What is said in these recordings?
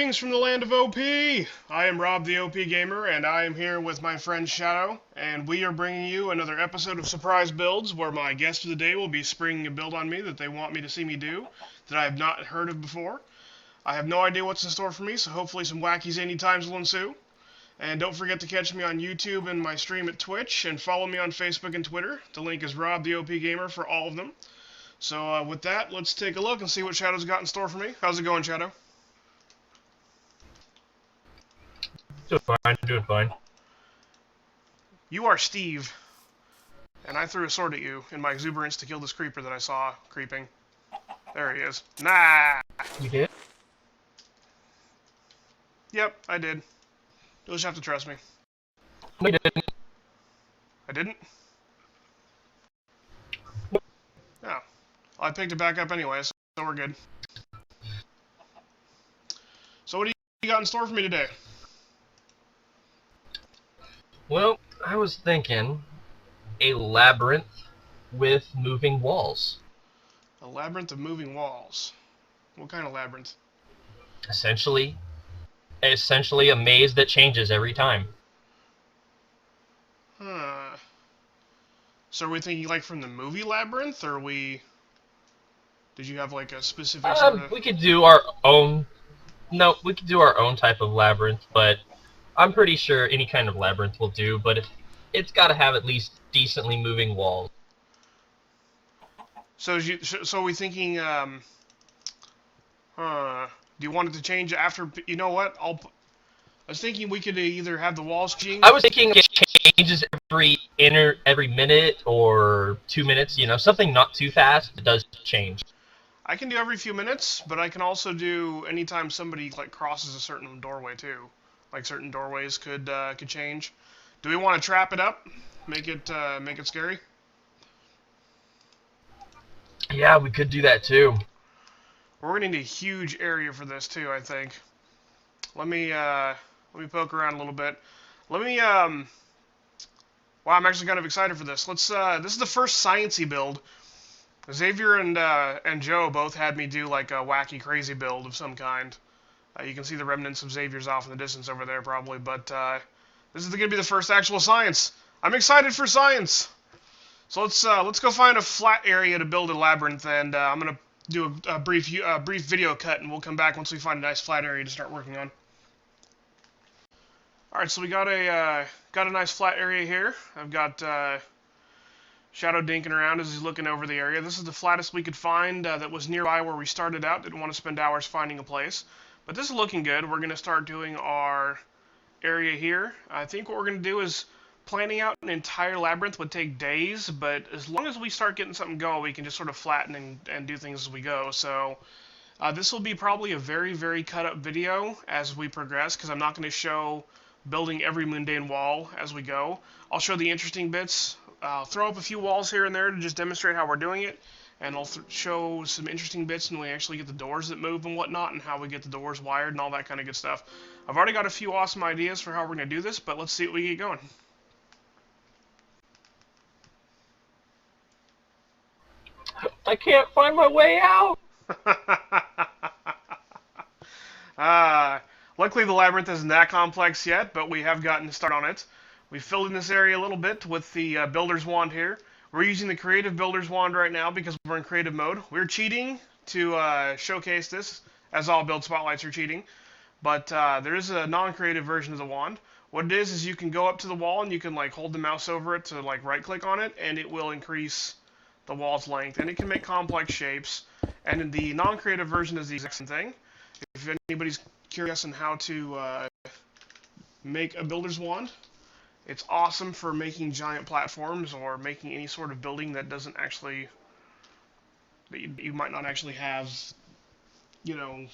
Greetings from the land of OP! I am Rob the OPGamer, and I am here with my friend Shadow, and we are bringing you another episode of Surprise Builds, where my guest of the day will be springing a build on me that they want me to see me do, that I have not heard of before. I have no idea what's in store for me, so hopefully some wacky zany times will ensue. And don't forget to catch me on YouTube and my stream at Twitch, and follow me on Facebook and Twitter. The link is Rob the OPGamer for all of them. So with that, let's take a look and see what Shadow's got in store for me. How's it going, Shadow? Doing fine. You are Steve, and I threw a sword at you in my exuberance to kill this creeper that I saw creeping. There he is. Nah! You did? Yep, I did. You'll just have to trust me. No, you didn't. I didn't? Oh. Well, I picked it back up anyway, so we're good. So what do you got in store for me today? Well, I was thinking a labyrinth with moving walls. A labyrinth of moving walls. What kind of labyrinth? Essentially a maze that changes every time. Huh. So are we thinking like from the movie Labyrinth, or did you have like a specific sort of... We could do our own... No, we could do our own type of labyrinth, but I'm pretty sure any kind of labyrinth will do, but it's got to have at least decently moving walls. So are we thinking, do you want it to change after, you know what, I was thinking we could either have the walls change... I was thinking it changes every minute or 2 minutes, you know, something not too fast, it does change. I can do every few minutes, but I can also do anytime somebody, like, crosses a certain doorway, too. Like, certain doorways could change. Do we want to trap it up? Make it scary? Yeah, we could do that too. We're gonna need a huge area for this too, I think. Let me poke around a little bit. Wow, I'm actually kind of excited for this. This is the first sciencey build. Xavier and Joe both had me do like a wacky, crazy build of some kind. You can see the remnants of Xavier's off in the distance over there, probably, but this is going to be the first actual science. I'm excited for science! So let's go find a flat area to build a labyrinth, and I'm going to do a brief video cut, and we'll come back once we find a nice flat area to start working on. Alright, so we got a nice flat area here. I've got Shadow dinking around as he's looking over the area. This is the flattest we could find that was nearby where we started out. Didn't want to spend hours finding a place. But this is looking good. We're going to start doing our area here. I think what we're going to do is planning out an entire labyrinth would take days, but as long as we start getting something going, we can just sort of flatten and do things as we go. So this will be probably a very, very cut-up video as we progress, because I'm not going to show building every mundane wall as we go. I'll show the interesting bits. I'll throw up a few walls here and there to just demonstrate how we're doing it. And I'll show some interesting bits when we actually get the doors that move and whatnot, and how we get the doors wired and all that kind of good stuff. I've already got a few awesome ideas for how we're going to do this, but let's see what we get going. I can't find my way out! Luckily the labyrinth isn't that complex yet, but we have gotten a start on it. We filled in this area a little bit with the Builder's Wand here. We're using the Creative Builder's Wand right now because we're in creative mode. We're cheating to showcase this, as all build spotlights are cheating. But there is a non-creative version of the wand. What it is you can go up to the wall and you can like hold the mouse over it to like right-click on it, and it will increase the wall's length. And it can make complex shapes. And in the non-creative version is the exact same thing. If anybody's curious on how to make a Builder's Wand, it's awesome for making giant platforms or making any sort of building that doesn't actually, that you might not actually have, you know,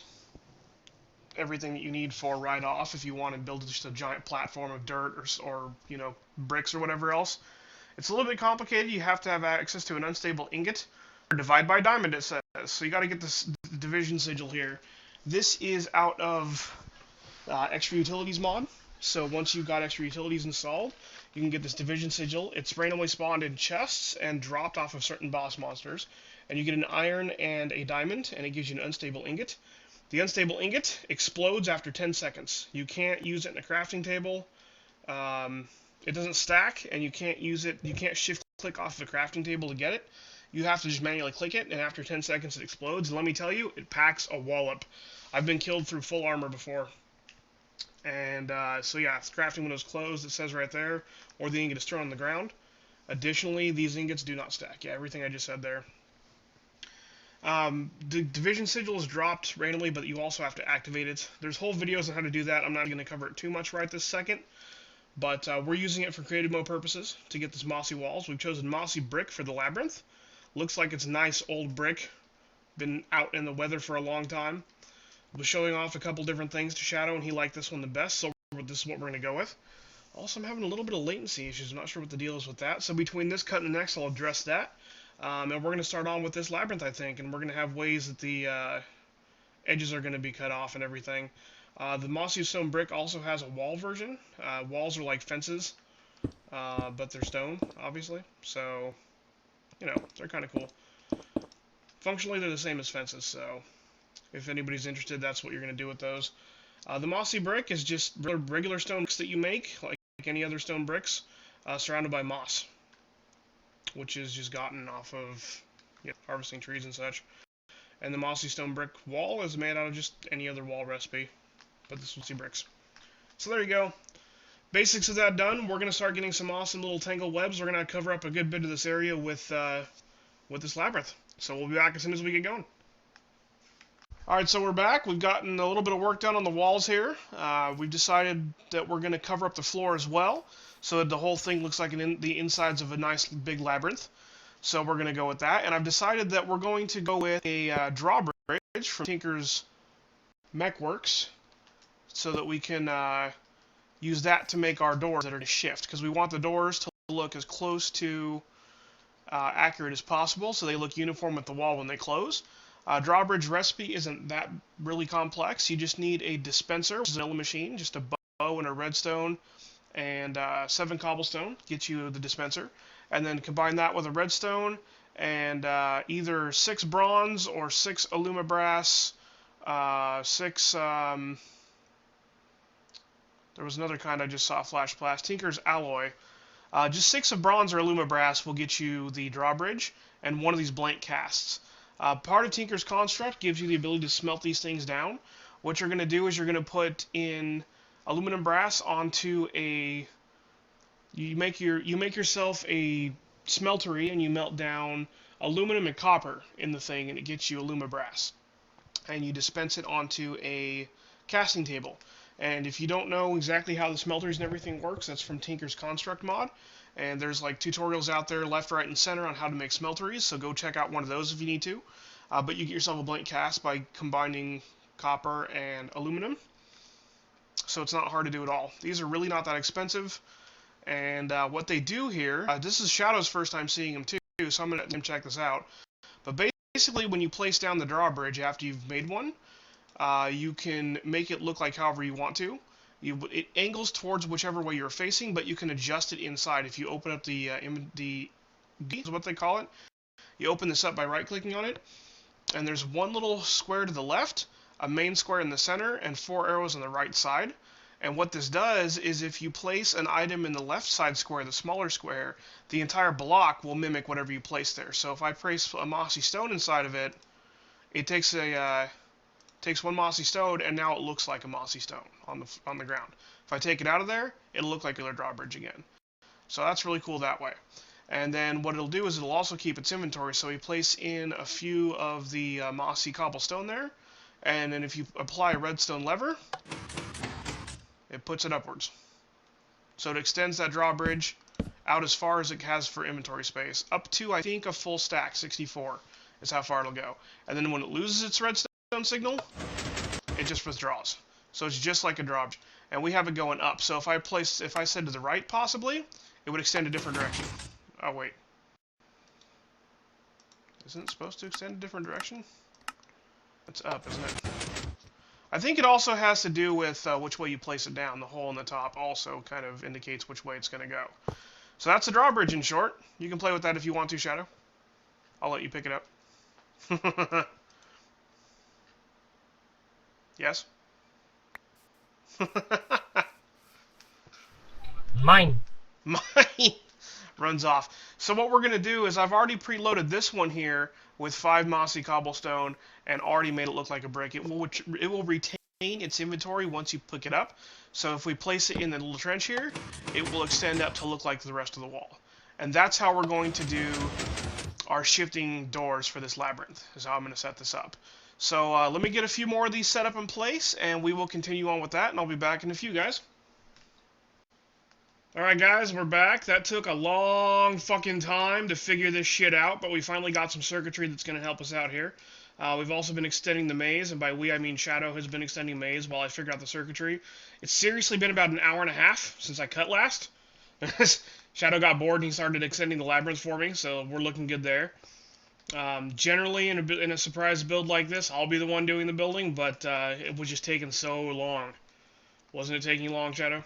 everything that you need for right off if you want to build just a giant platform of dirt or you know, bricks or whatever else. It's a little bit complicated. You have to have access to an unstable ingot, or divide by diamond, it says. So you got to get this division sigil here. This is out of Extra Utilities mod. So once you've got extra utilities installed, you can get this division sigil. It's randomly spawned in chests and dropped off of certain boss monsters. And you get an iron and a diamond, and it gives you an unstable ingot. The unstable ingot explodes after 10 seconds. You can't use it in a crafting table. It doesn't stack, and you can't use it. You can't shift click off the crafting table to get it. You have to just manually click it, and after 10 seconds it explodes. And let me tell you, it packs a wallop. I've been killed through full armor before. And so yeah, if the crafting window is closed, it says right there, or the ingot is thrown on the ground. Additionally, these ingots do not stack. Yeah, everything I just said there. The division sigil is dropped randomly, but you also have to activate it. There's whole videos on how to do that. I'm not going to cover it too much right this second. But we're using it for creative mode purposes to get this mossy walls. We've chosen mossy brick for the labyrinth. Looks like it's nice old brick. Been out in the weather for a long time. Was showing off a couple different things to Shadow, and he liked this one the best, so this is what we're going to go with. Also, I'm having a little bit of latency issues. I'm not sure what the deal is with that. So between this cut and the next, I'll address that. And we're going to start on with this labyrinth, I think, and we're going to have ways that the edges are going to be cut off and everything. The mossy stone brick also has a wall version. Walls are like fences, but they're stone, obviously. So, you know, they're kind of cool. Functionally, they're the same as fences, so if anybody's interested, that's what you're going to do with those. The mossy brick is just regular stone bricks that you make, like any other stone bricks, surrounded by moss, which is just gotten off of harvesting trees and such. And the mossy stone brick wall is made out of just any other wall recipe, but this one's bricks. So there you go. Basics of that done. We're going to start getting some awesome little tangled webs. We're going to cover up a good bit of this area with this labyrinth. So we'll be back as soon as we get going. Alright, so we're back. We've gotten a little bit of work done on the walls here. We've decided that we're going to cover up the floor as well, so that the whole thing looks like the insides of a nice big labyrinth. So we're going to go with that. And I've decided that we're going to go with a drawbridge from Tinker's Mechworks, so that we can use that to make our doors that are going to shift, because we want the doors to look as close to accurate as possible, so they look uniform with the wall when they close. Drawbridge recipe isn't that really complex. You just need a dispenser, which is an vanilla machine, just a bow and a redstone and 7 cobblestone, get you the dispenser. And then combine that with a redstone and either 6 bronze or 6 alumibrass, 6, there was another kind I just saw flash blast, Tinker's Alloy. Just 6 of bronze or alumibrass will get you the drawbridge and one of these blank casts. Part of Tinker's Construct gives you the ability to smelt these things down. What you're going to do is you're going to put in aluminum brass onto a... You make yourself a smeltery, and you melt down aluminum and copper in the thing, and it gets you alumibrass. And you dispense it onto a casting table. And if you don't know exactly how the smelters and everything works, that's from Tinker's Construct mod. And there's like tutorials out there left, right, and center on how to make smelteries, so go check out one of those if you need to. But you get yourself a blank cast by combining copper and aluminum. So it's not hard to do at all. These are really not that expensive. And what they do here, this is Shadow's first time seeing them too, so I'm going to let him check this out. But basically when you place down the drawbridge after you've made one, you can make it look like however you want to. It angles towards whichever way you're facing, but you can adjust it inside. If you open up the is what they call it. You open this up by right-clicking on it, and there's one little square to the left, a main square in the center, and 4 arrows on the right side. And what this does is if you place an item in the left side square, the smaller square, the entire block will mimic whatever you place there. So if I place a mossy stone inside of it, it takes one mossy stone, and now it looks like a mossy stone on the ground. If I take it out of there, it'll look like a regular drawbridge again. So that's really cool that way. And then what it'll do is it'll also keep its inventory. So we place in a few of the mossy cobblestone there, and then if you apply a redstone lever, it puts it upwards. So it extends that drawbridge out as far as it has for inventory space, up to, I think, a full stack, 64 is how far it'll go. And then when it loses its redstone signal, it just withdraws. So it's just like a drawbridge. And we have it going up. So if I said to the right, possibly, it would extend a different direction. Oh, wait. Isn't it supposed to extend a different direction? It's up, isn't it? I think it also has to do with which way you place it down. The hole in the top also kind of indicates which way it's going to go. So that's the drawbridge in short. You can play with that if you want to, Shadow. I'll let you pick it up. Yes? Mine. Mine runs off. So what we're going to do is I've already preloaded this one here with 5 mossy cobblestone and already made it look like a brick. It will retain its inventory once you pick it up. So if we place it in the little trench here, it will extend up to look like the rest of the wall. And that's how we're going to do our shifting doors for this labyrinth, is how I'm going to set this up. So let me get a few more of these set up in place, and we will continue on with that, and I'll be back in a few, guys. Alright guys, we're back. That took a long fucking time to figure this shit out, but we finally got some circuitry that's going to help us out here. We've also been extending the maze, and by we I mean Shadow has been extending maze while I figure out the circuitry. It's seriously been about an hour and a half since I cut last. Shadow got bored and he started extending the labyrinth for me, so we're looking good there. Generally, in a surprise build like this, I'll be the one doing the building, but it was just taking so long. Wasn't it taking long, Shadow?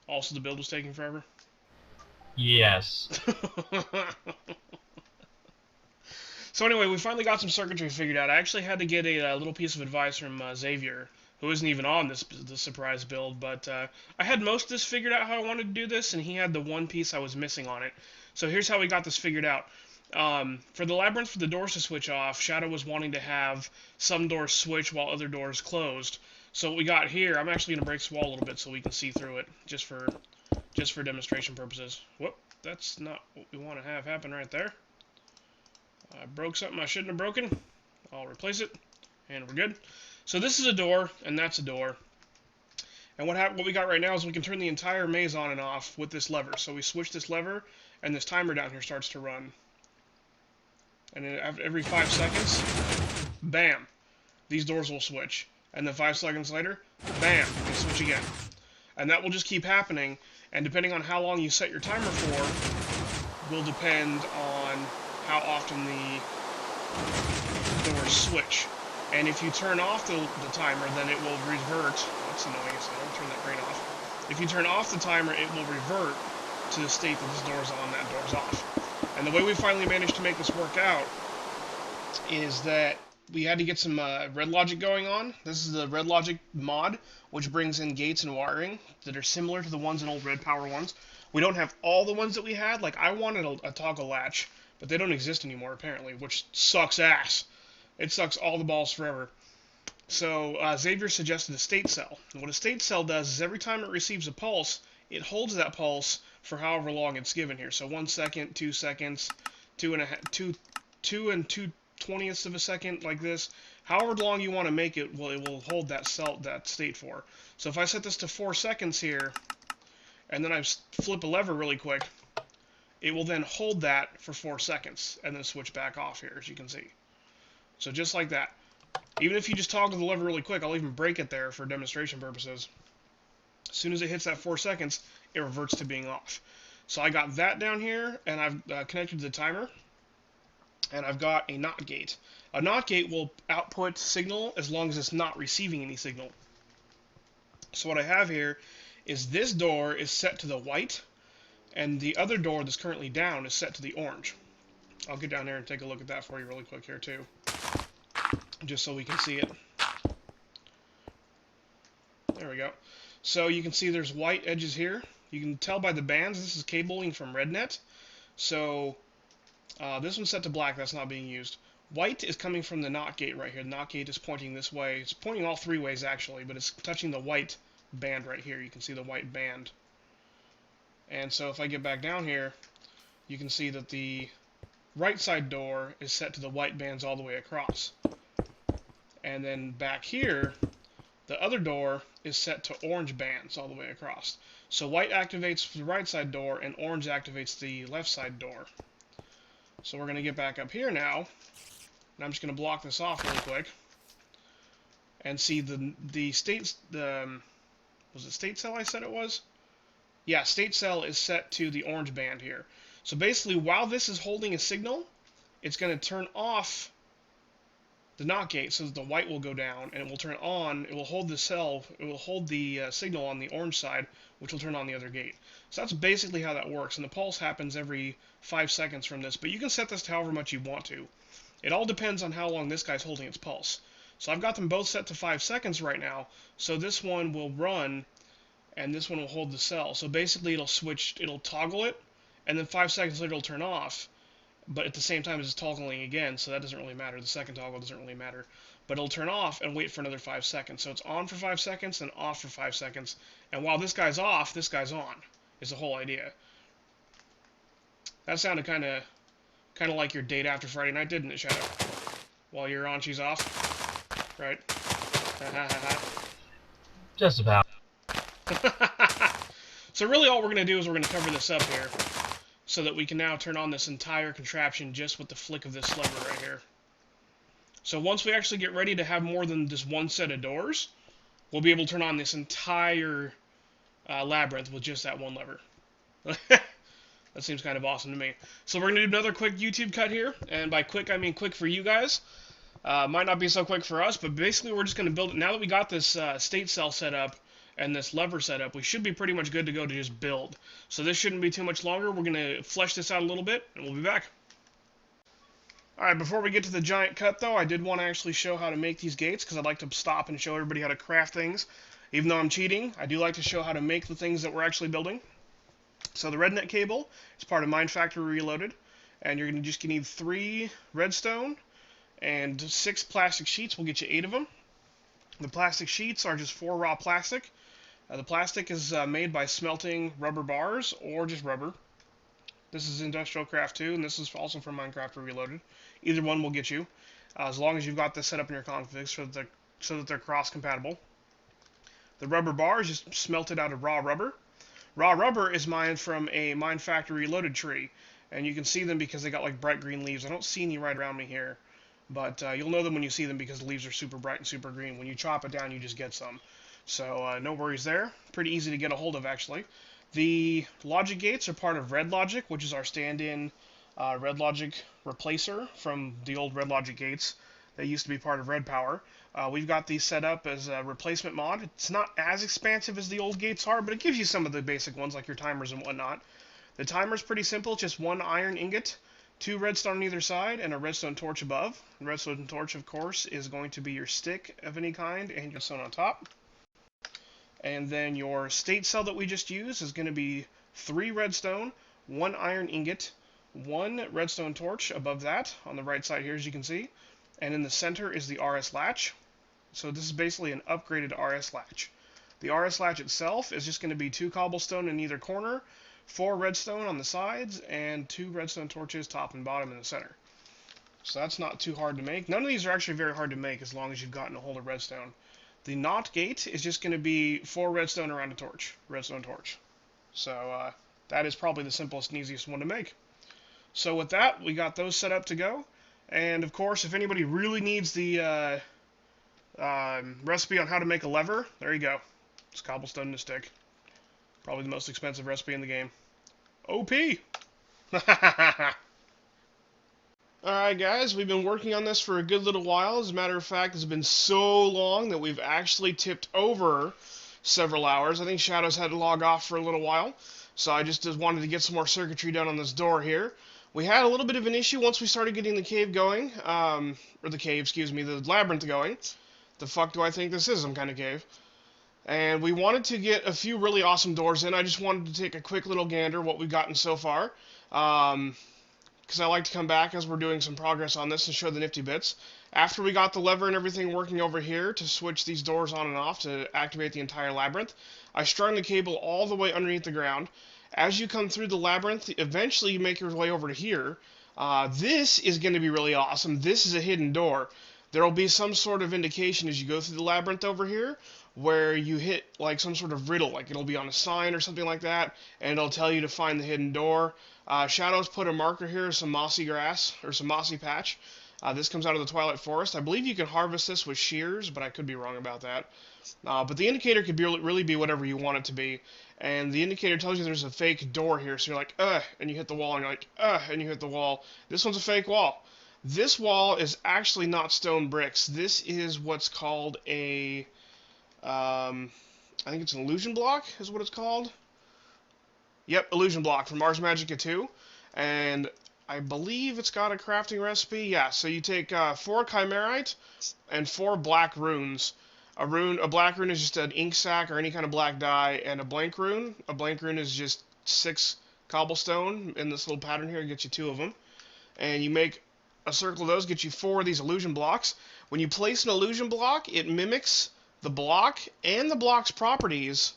Also, the build was taking forever? Yes. So anyway, we finally got some circuitry figured out. I actually had to get a little piece of advice from Xavier, who isn't even on this surprise build, but I had most of this figured out how I wanted to do this, and he had the one piece I was missing on it. So here's how we got this figured out. For the labyrinth, for the doors to switch off, Shadow was wanting to have some doors switch while other doors closed. So what we got here, I'm actually going to break this wall a little bit so we can see through it, just for demonstration purposes. Whoop, that's not what we want to have happen right there. I broke something I shouldn't have broken. I'll replace it, and we're good. So this is a door, and that's a door. And what we got right now is we can turn the entire maze on and off with this lever. So we switch this lever, and this timer down here starts to run. And then every 5 seconds, bam, these doors will switch. And then 5 seconds later, bam, they switch again. And that will just keep happening, and depending on how long you set your timer for, will depend on how often the doors switch. And if you turn off the timer, then it will revert. That's annoying, so I'll turn that green off. If you turn off the timer, it will revert to the state that this door's on, that door's off. And the way we finally managed to make this work out is that we had to get some RedLogic going on. This is the RedLogic mod, which brings in gates and wiring that are similar to the ones in old Red Power ones. We don't have all the ones that we had. Like, I wanted a toggle latch, but they don't exist anymore, apparently, which sucks ass. It sucks all the balls forever. So Xavier suggested a state cell. And what a state cell does is every time it receives a pulse, it holds that pulse for however long it's given here. So 1 second, 2 seconds, 2 and 2/20ths of a second, like this. However long you want to make it, well, it will hold that state for. So if I set this to 4 seconds here, and then I flip a lever really quick, it will then hold that for 4 seconds, and then switch back off here, as you can see. So just like that. Even if you just toggle the lever really quick, I'll even break it there for demonstration purposes. As soon as it hits that 4 seconds, it reverts to being off. So I got that down here, and I've connected to the timer. And I've got a NOT gate. A NOT gate will output signal as long as it's not receiving any signal. So what I have here is this door is set to the white, and the other door that's currently down is set to the orange. I'll get down there and take a look at that for you really quick here too, just so we can see it. There we go. So you can see there's white edges here. You can tell by the bands, this is cabling from Rednet. So this one's set to black, that's not being used. White is coming from the NOT gate right here. The NOT gate is pointing this way. It's pointing all 3 ways actually, but it's touching the white band right here. You can see the white band. And so if I get back down here, you can see that the right side door is set to the white bands all the way across. And then back here, the other door is set to orange bands all the way across. So white activates the right side door, and orange activates the left side door. So we're going to get back up here now, and I'm just going to block this off really quick, and see the state, was it state cell I said it was? Yeah, state cell is set to the orange band here. So basically, while this is holding a signal, it's going to turn off the NOT gate so that the white will go down, and it will turn on, it will hold the cell, it will hold the signal on the orange side, which will turn on the other gate. So that's basically how that works, and the pulse happens every 5 seconds from this, but you can set this to however much you want to. It all depends on how long this guy's holding its pulse. So I've got them both set to 5 seconds right now. So this one will run, and this one will hold the cell. So basically it'll toggle it, and then 5 seconds later it'll turn off. But at the same time it's toggling again, so that doesn't really matter. The second toggle doesn't really matter. But it'll turn off and wait for another 5 seconds. So it's on for 5 seconds and off for 5 seconds. And while this guy's off, this guy's on, is the whole idea. That sounded kind of like your date after Friday night, didn't it, Shadow? While you're on, she's off. Right? Just about. So really all we're going to do is we're going to cover this up here, so that we can now turn on this entire contraption just with the flick of this lever right here. So once we actually get ready to have more than just one set of doors, we'll be able to turn on this entire labyrinth with just that one lever. That seems kind of awesome to me. So we're going to do another quick YouTube cut here, and by quick I mean quick for you guys. Might not be so quick for us, but basically we're just going to build it. Now that we got this state cell set up and this lever set up, we should be pretty much good to go to just build. So this shouldn't be too much longer. We're going to flesh this out a little bit, and we'll be back. Alright, before we get to the giant cut, though, I did want to actually show how to make these gates, because I'd like to stop and show everybody how to craft things. Even though I'm cheating, I do like to show how to make the things that we're actually building. So the Rednet cable is part of Minefactory Reloaded, and you're going to just need 3 redstone and 6 plastic sheets. Will get you 8 of them. The plastic sheets are just 4 raw plastic. The plastic is made by smelting rubber bars or just rubber. This is Industrial Craft 2, and this is also from Minecraft Reloaded. Either one will get you, as long as you've got this set up in your configs so that they're cross-compatible. The rubber bar is just smelted out of raw rubber. Raw rubber is mined from a Minefactory Reloaded tree, and you can see them because they got like bright green leaves. I don't see any right around me here, but you'll know them when you see them because the leaves are super bright and super green. When you chop it down, you just get some. So no worries there. Pretty easy to get a hold of, actually. The logic gates are part of RedLogic, which is our stand-in RedLogic replacer from the old RedLogic Gates. They used to be part of Red Power. We've got these set up as a replacement mod. It's not as expansive as the old gates are, but it gives you some of the basic ones like your timers and whatnot. The timer's pretty simple, just 1 iron ingot, 2 redstone on either side, and a redstone torch above. The redstone torch, of course, is going to be your stick of any kind and your redstone on top. And then your state cell that we just used is going to be 3 redstone, 1 iron ingot, 1 redstone torch above that on the right side here, as you can see. And in the center is the RS latch. So this is basically an upgraded RS latch. The RS latch itself is just going to be 2 cobblestone in either corner, 4 redstone on the sides, and 2 redstone torches top and bottom in the center. So that's not too hard to make. None of these are actually very hard to make as long as you've gotten a hold of redstone. The NOT gate is just going to be 4 redstone around a torch, redstone torch. So that is probably the simplest and easiest one to make. So with that, we got those set up to go. And of course, if anybody really needs the recipe on how to make a lever, there you go. It's cobblestone and a stick. Probably the most expensive recipe in the game. OP! Alright guys, we've been working on this for a good little while. As a matter of fact, it's been so long that we've actually tipped over several hours. I think Shadow's had to log off for a little while, so I just wanted to get some more circuitry done on this door here. We had a little bit of an issue once we started getting the cave going, the labyrinth going. The fuck do I think this is, some kind of cave? And we wanted to get a few really awesome doors in. I just wanted to take a quick little gander what we've gotten so far. Because I like to come back as we're doing some progress on this and show the nifty bits. After we got the lever and everything working over here to switch these doors on and off to activate the entire labyrinth, I strung the cable all the way underneath the ground. As you come through the labyrinth, eventually you make your way over to here. This is going to be really awesome. This is a hidden door. There will be some sort of indication as you go through the labyrinth over here where you hit like some sort of riddle, like it'll be on a sign or something like that, and it'll tell you to find the hidden door. Shadow's put a marker here, some mossy grass, or some mossy patch. This comes out of the Twilight Forest. I believe you can harvest this with shears, but I could be wrong about that. But the indicator could really be whatever you want it to be. And the indicator tells you there's a fake door here, so you're like, and you hit the wall, and you're like, and you hit the wall. This one's a fake wall. This wall is actually not stone bricks. This is what's called a, I think it's an illusion block, is what it's called. Yep, illusion block from Ars Magica 2. And I believe it's got a crafting recipe. Yeah, so you take 4 chimerite and 4 black runes. A black rune is just an ink sac or any kind of black dye, and a blank rune is just 6 cobblestone in this little pattern here. It gets you 2 of them, and you make a circle of those, get you 4 of these illusion blocks. When you place an illusion block, it mimics the block and the block's properties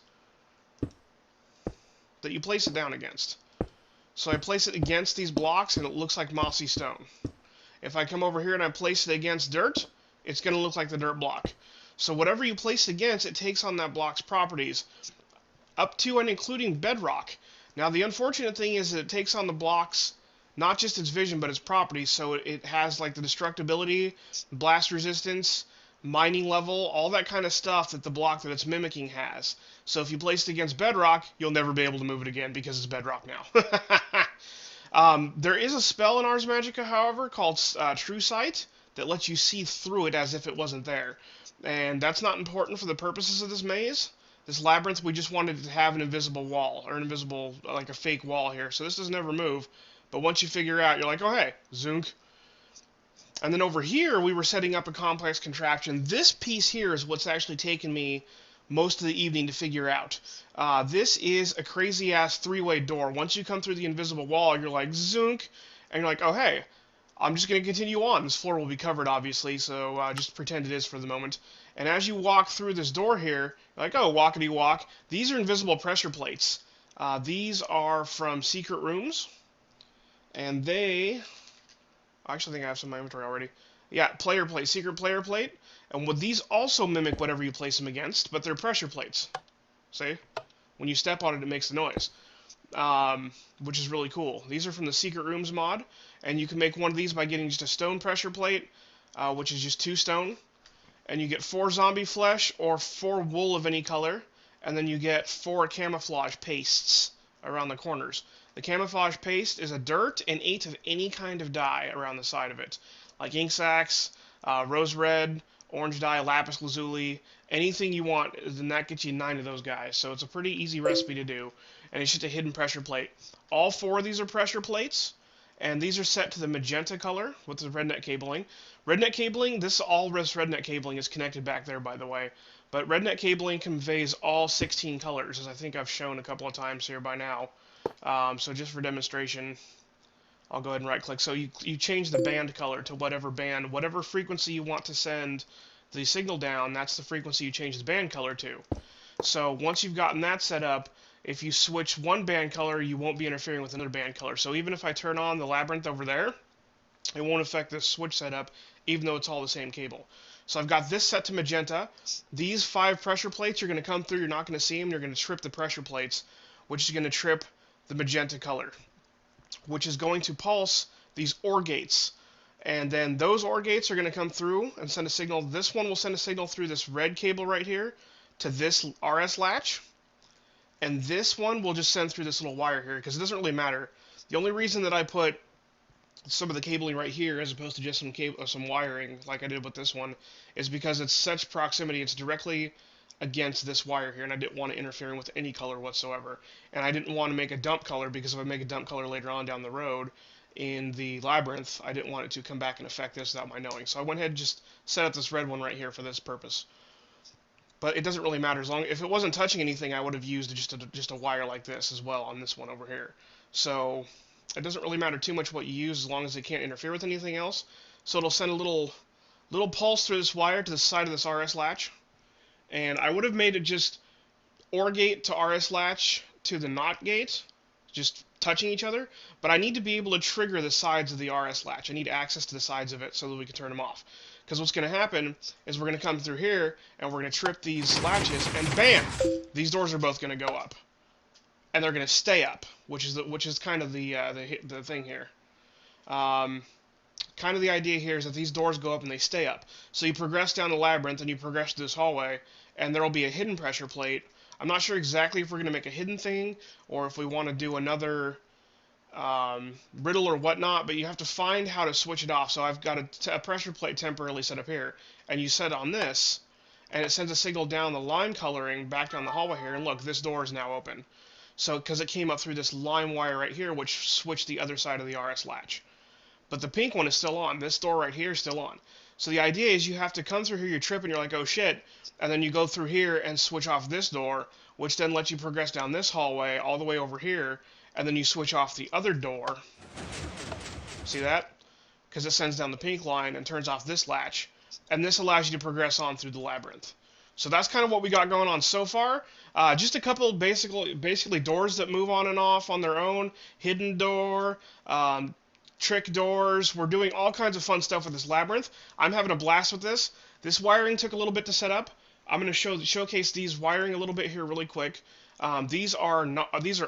that you place it down against. So I place it against these blocks, and it looks like mossy stone. If I come over here and I place it against dirt, it's going to look like the dirt block. So whatever you place it against, it takes on that block's properties, up to and including bedrock. Now, the unfortunate thing is that it takes on the blocks, not just its vision, but its properties. So it has like the destructibility, blast resistance, mining level, all that kind of stuff that the block that it's mimicking has. So if you place it against bedrock, you'll never be able to move it again because it's bedrock now. There is a spell in Ars Magica, however, called True Sight that lets you see through it as if it wasn't there. And that's not important for the purposes of this maze. This labyrinth, we just wanted to have an invisible wall, or an invisible, like a fake wall here. So this doesn't ever move. But once you figure out, you're like, oh hey, zunk. And then over here, we were setting up a complex contraption. This piece here is what's actually taken me most of the evening to figure out. This is a crazy-ass 3-way door. Once you come through the invisible wall, you're like, zunk, and you're like, oh, hey, I'm just going to continue on. This floor will be covered, obviously, so just pretend it is for the moment. And as you walk through this door here, you're like, oh, walkity-walk. These are invisible pressure plates. These are from secret rooms, and they... I actually think I have some in my inventory already. Yeah, player plate, secret player plate. And these also mimic whatever you place them against, but they're pressure plates. See? When you step on it, it makes the noise. Which is really cool. These are from the Secret Rooms mod, and you can make one of these by getting just a stone pressure plate, which is just 2 stone. And you get 4 zombie flesh or 4 wool of any color, and then you get 4 camouflage pastes around the corners. The camouflage paste is a dirt and 8 of any kind of dye around the side of it, like ink sacs, rose red, orange dye, lapis lazuli, anything you want, then that gets you 9 of those guys. So it's a pretty easy recipe to do, and it's just a hidden pressure plate. All 4 of these are pressure plates, and these are set to the magenta color with the Rednet cabling. Rednet cabling, all this Rednet cabling is connected back there, by the way, but Rednet cabling conveys all 16 colors, as I think I've shown a couple of times here by now. So just for demonstration, I'll go ahead and right-click. So you change the band color to whatever frequency you want to send the signal down, that's the frequency you change the band color to. So once you've gotten that set up, if you switch one band color, you won't be interfering with another band color. So even if I turn on the labyrinth over there, it won't affect this switch setup, even though it's all the same cable. So I've got this set to magenta. These 5 pressure plates are going to come through. You're not going to see them. You're going to trip the pressure plates, which is going to trip the magenta color, which is going to pulse these OR gates. And then those OR gates are going to come through and send a signal. This one will send a signal through this red cable right here to this RS latch. And this one will just send through this little wire here, because it doesn't really matter. The only reason that I put some of the cabling right here as opposed to just some wiring like I did with this one is because it's such proximity. It's directly against this wire here, and I didn't want to interfere with any color whatsoever. And I didn't want to make a dump color, because if I make a dump color later on down the road in the labyrinth, I didn't want it to come back and affect this without my knowing. So I went ahead and just set up this red one right here for this purpose. But it doesn't really matter. If it wasn't touching anything, I would have used just a wire like this as well on this one over here. So it doesn't really matter too much what you use as long as it can't interfere with anything else. So it'll send a little pulse through this wire to the side of this RS latch. And I would have made it just OR gate to RS latch to the NOT gate, just touching each other. But I need to be able to trigger the sides of the RS latch. I need access to the sides of it so that we can turn them off. Because what's going to happen is we're going to come through here, and we're going to trip these latches, and bam! These doors are both going to go up. And they're going to stay up, which is kind of the thing here. Kind of the idea here is that these doors go up and they stay up. So you progress down the labyrinth, and you progress through this hallway, and there will be a hidden pressure plate. I'm not sure exactly if we're going to make a hidden thing, or if we want to do another riddle or whatnot, but you have to find how to switch it off. So I've got a pressure plate temporarily set up here, and you set it on this, and it sends a signal down the line coloring back down the hallway here, and look, this door is now open. So, because it came up through this line wire right here, which switched the other side of the RS latch. But the pink one is still on. This door right here is still on. So the idea is you have to come through here, you're tripping, you're like, oh shit, and then you go through here and switch off this door, which then lets you progress down this hallway all the way over here, and then you switch off the other door. See that? Because it sends down the pink line and turns off this latch, and this allows you to progress on through the labyrinth. So that's kind of what we got going on so far. Just a couple basically doors that move on and off on their own. Hidden door, trick doors. We're doing all kinds of fun stuff with this labyrinth. I'm having a blast with this. This wiring took a little bit to set up. I'm going to showcase these wiring a little bit here really quick. These are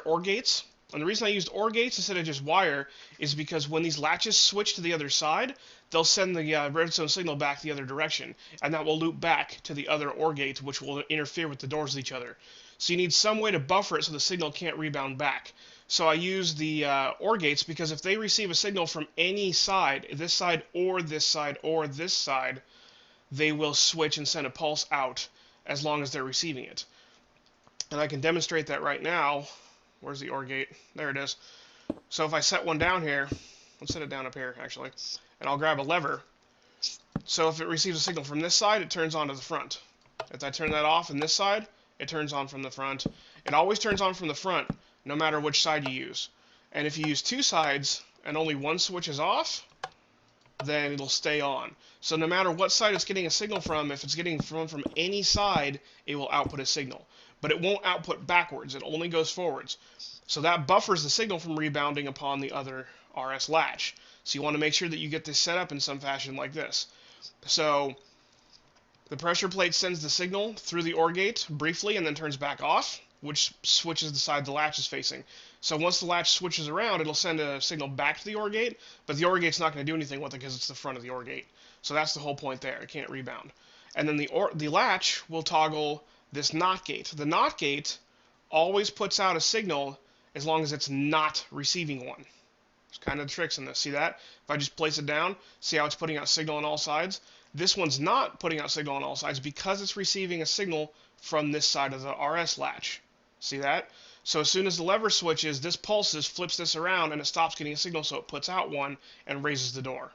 OR gates. And the reason I used OR gates instead of just wire is because when these latches switch to the other side, they'll send the redstone signal back the other direction, and that will loop back to the other OR gate, which will interfere with the doors of each other. So you need some way to buffer it so the signal can't rebound back. So I use the OR gates because if they receive a signal from any side, this side or this side or this side, they will switch and send a pulse out as long as they're receiving it. And I can demonstrate that right now. Where's the OR gate? There it is. So if I set one down here, let's set it down up here actually, and I'll grab a lever. So if it receives a signal from this side, it turns on to the front. If I turn that off on this side, it turns on from the front. It always turns on from the front, no matter which side you use. And if you use two sides and only one switch is off, then it'll stay on. So no matter what side it's getting a signal from, if it's getting from any side, it will output a signal. But it won't output backwards, it only goes forwards. So that buffers the signal from rebounding upon the other RS latch. So you want to make sure that you get this set up in some fashion like this. So the pressure plate sends the signal through the OR gate briefly and then turns back off, which switches the side the latch is facing. So once the latch switches around, it'll send a signal back to the OR gate, but the OR gate's not going to do anything with it because it's the front of the OR gate. So that's the whole point there. It can't rebound. And then the latch will toggle this NOT gate. The NOT gate always puts out a signal as long as it's not receiving one. There's kind of tricks in this. See that? If I just place it down, see how it's putting out signal on all sides? This one's not putting out signal on all sides because it's receiving a signal from this side of the RS latch. See that? So as soon as the lever switches, this pulses, flips this around, and it stops getting a signal, so it puts out one and raises the door.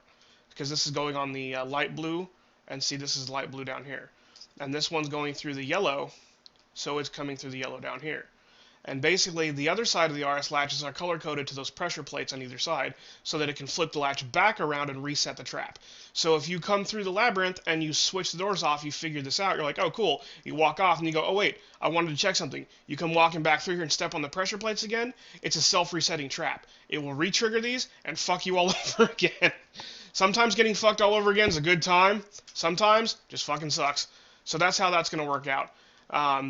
Because this is going on the light blue, and see this is light blue down here. And this one's going through the yellow, so it's coming through the yellow down here. And basically, the other side of the RS latches are color-coded to those pressure plates on either side, so that it can flip the latch back around and reset the trap. So if you come through the labyrinth and you switch the doors off, you figure this out, you're like, oh, cool. You walk off and you go, oh, wait, I wanted to check something. You come walking back through here and step on the pressure plates again, it's a self-resetting trap. It will re-trigger these and fuck you all over again. Sometimes getting fucked all over again is a good time. Sometimes, just fucking sucks. So that's how that's going to work out.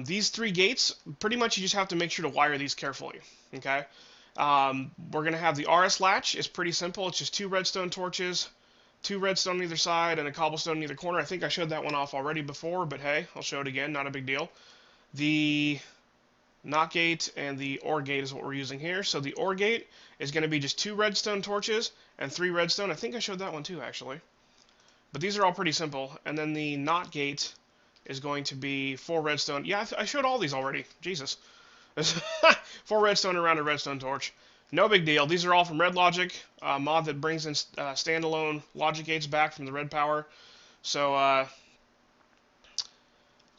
These three gates, pretty much you just have to make sure to wire these carefully, okay? We're going to have the RS latch. It's pretty simple. It's just two redstone torches, two redstone on either side, and a cobblestone in either corner. I think I showed that one off already before, but hey, I'll show it again. Not a big deal. The NOT gate and the OR gate is what we're using here. So the OR gate is going to be just two redstone torches and three redstone. I think I showed that one too, actually. But these are all pretty simple. And then the NOT gate is going to be 4 redstone. Yeah, I showed all these already. Jesus. 4 redstone around a redstone torch. No big deal. These are all from RedLogic, a mod that brings in standalone logic gates back from the Red Power. So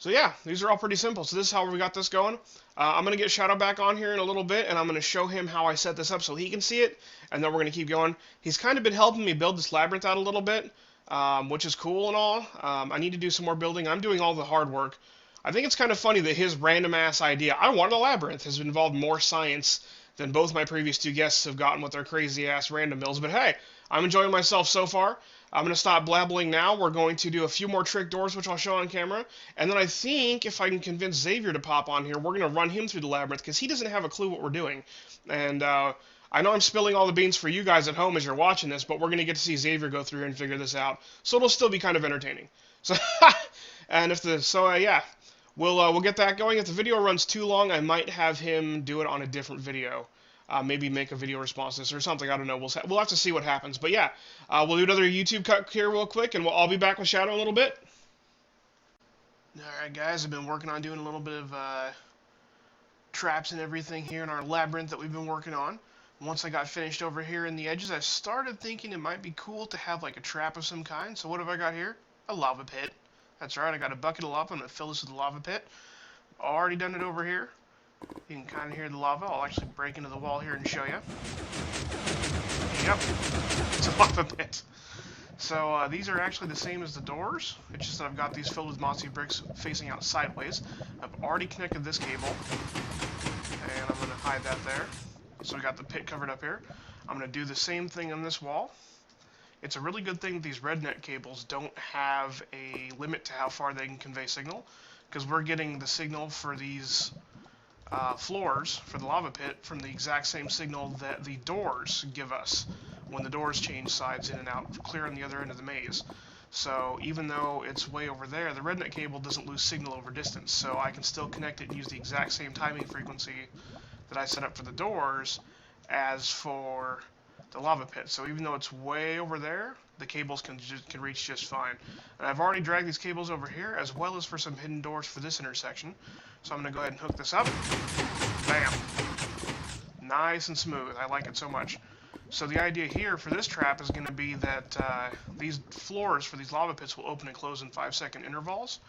yeah, these are all pretty simple. So this is how we got this going. I'm going to get Shadow back on here in a little bit, and I'm going to show him how I set this up so he can see it, and then we're going to keep going. He's kind of been helping me build this labyrinth out a little bit, which is cool and all. I need to do some more building. I'm doing all the hard work. I think it's kind of funny that his random-ass idea, I wanted a labyrinth, has involved more science than both my previous two guests have gotten with their crazy-ass random builds. But hey, I'm enjoying myself so far. I'm going to stop blabbling now. We're going to do a few more trick doors, which I'll show on camera. And then I think if I can convince Xavier to pop on here, we're going to run him through the labyrinth, because he doesn't have a clue what we're doing. And I know I'm spilling all the beans for you guys at home as you're watching this, but we're going to get to see Xavier go through here and figure this out. So it'll still be kind of entertaining. So, and if the, so yeah, we'll get that going. If the video runs too long, I might have him do it on a different video. Maybe make a video response to this or something. I don't know. We'll have to see what happens. But yeah, we'll do another YouTube cut here real quick, and I'll be back with Shadow in a little bit. All right, guys. I've been working on doing a little bit of traps and everything here in our labyrinth that we've been working on. Once I got finished over here in the edges, I started thinking it might be cool to have like a trap of some kind. So what have I got here? A lava pit. That's right, I got a bucket of lava. I'm going to fill this with a lava pit. Already done it over here. You can kind of hear the lava. I'll actually break into the wall here and show you. Yep, it's a lava pit. So these are actually the same as the doors. It's just that I've got these filled with mossy bricks facing out sideways. I've already connected this cable, and I'm going to hide that there. So we got the pit covered up here. I'm going to do the same thing on this wall. It's a really good thing that these Rednet cables don't have a limit to how far they can convey signal, because we're getting the signal for these floors for the lava pit from the exact same signal that the doors give us when the doors change sides in and out, clear on the other end of the maze. So even though it's way over there, the Rednet cable doesn't lose signal over distance, so I can still connect it and use the exact same timing frequency that I set up for the doors as for the lava pit. So even though it's way over there, the cables can reach just fine. And I've already dragged these cables over here, as well as for some hidden doors for this intersection. So I'm going to go ahead and hook this up. Bam. Nice and smooth. I like it so much. So the idea here for this trap is going to be that these floors for these lava pits will open and close in 5-second intervals.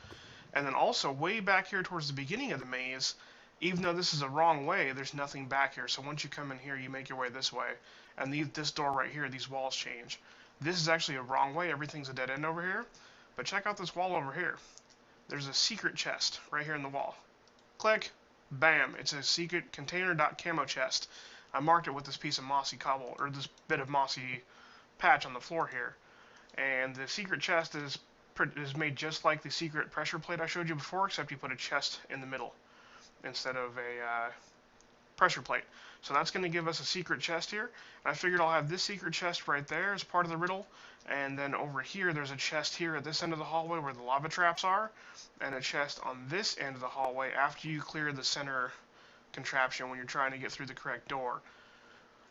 And then also, way back here towards the beginning of the maze, even though this is a wrong way, there's nothing back here. So once you come in here, you make your way this way. And this door right here, these walls change. This is actually a wrong way. Everything's a dead end over here. But check out this wall over here. There's a secret chest right here in the wall. Click. Bam. It's a secret container.camo chest. I marked it with this piece of mossy cobble, or this bit of mossy patch on the floor here. And the secret chest is made just like the secret pressure plate I showed you before, except you put a chest in the middle instead of a pressure plate. So that's going to give us a secret chest here. And I figured I'll have this secret chest right there as part of the riddle. And then over here, there's a chest here at this end of the hallway where the lava traps are. And a chest on this end of the hallway after you clear the center contraption when you're trying to get through the correct door.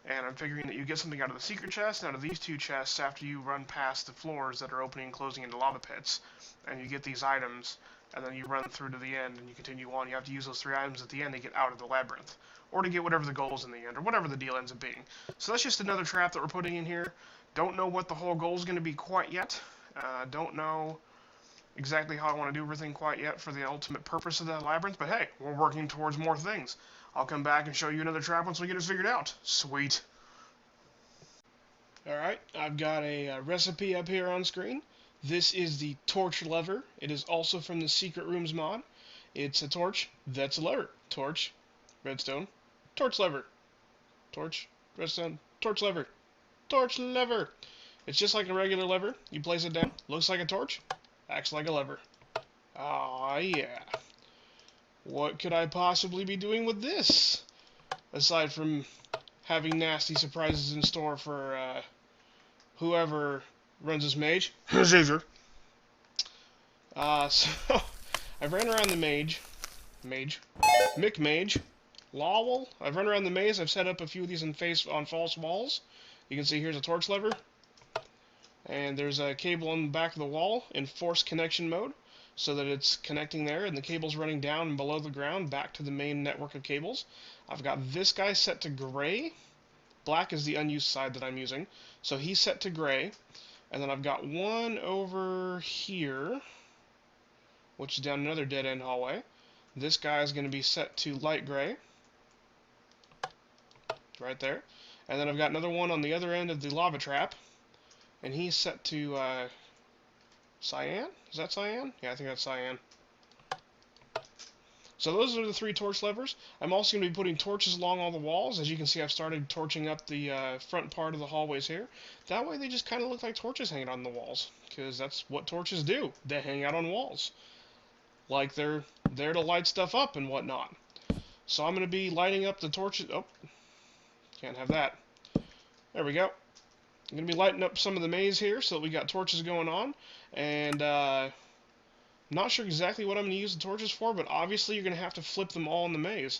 And I'm figuring that you get something out of the secret chest and out of these two chests after you run past the floors that are opening and closing into lava pits. And you get these items, and then you run through to the end and you continue on. You have to use those 3 items at the end to get out of the labyrinth, or to get whatever the goal is in the end, or whatever the deal ends up being. So that's just another trap that we're putting in here. Don't know what the whole goal is going to be quite yet. Don't know exactly how I want to do everything quite yet for the ultimate purpose of the labyrinth, but hey, we're working towards more things. I'll come back and show you another trap once we get it figured out. Sweet. Alright, I've got a recipe up here on screen. This is the torch lever. It is also from the Secret Rooms mod. It's a torch, that's a lever. Torch, redstone, torch lever. Torch, redstone, torch lever. Torch lever. It's just like a regular lever. You place it down, looks like a torch, acts like a lever. Ah, yeah. What could I possibly be doing with this? Aside from having nasty surprises in store for whoever runs this mage. Xavier. So, I ran around the Mage, Lowell. I've run around the maze. I've set up a few of these on false walls. You can see here's a torch lever. And there's a cable on the back of the wall in forced connection mode, so that it's connecting there, and the cable's running down and below the ground back to the main network of cables. I've got this guy set to gray. Black is the unused side that I'm using, so he's set to gray. And then I've got one over here, which is down another dead-end hallway. This guy is going to be set to light gray, right there. And then I've got another one on the other end of the lava trap, and he's set to cyan? Is that cyan? Yeah, I think that's cyan. So those are the 3 torch levers. I'm also going to be putting torches along all the walls. As you can see, I've started torching up the front part of the hallways here. That way they just kind of look like torches hanging on the walls, because that's what torches do. They hang out on walls, like they're there to light stuff up and whatnot. So I'm going to be lighting up the torches. Oh, can't have that. There we go. I'm going to be lighting up some of the maze here so that we got torches going on. And not sure exactly what I'm going to use the torches for, but obviously you're going to have to flip them all in the maze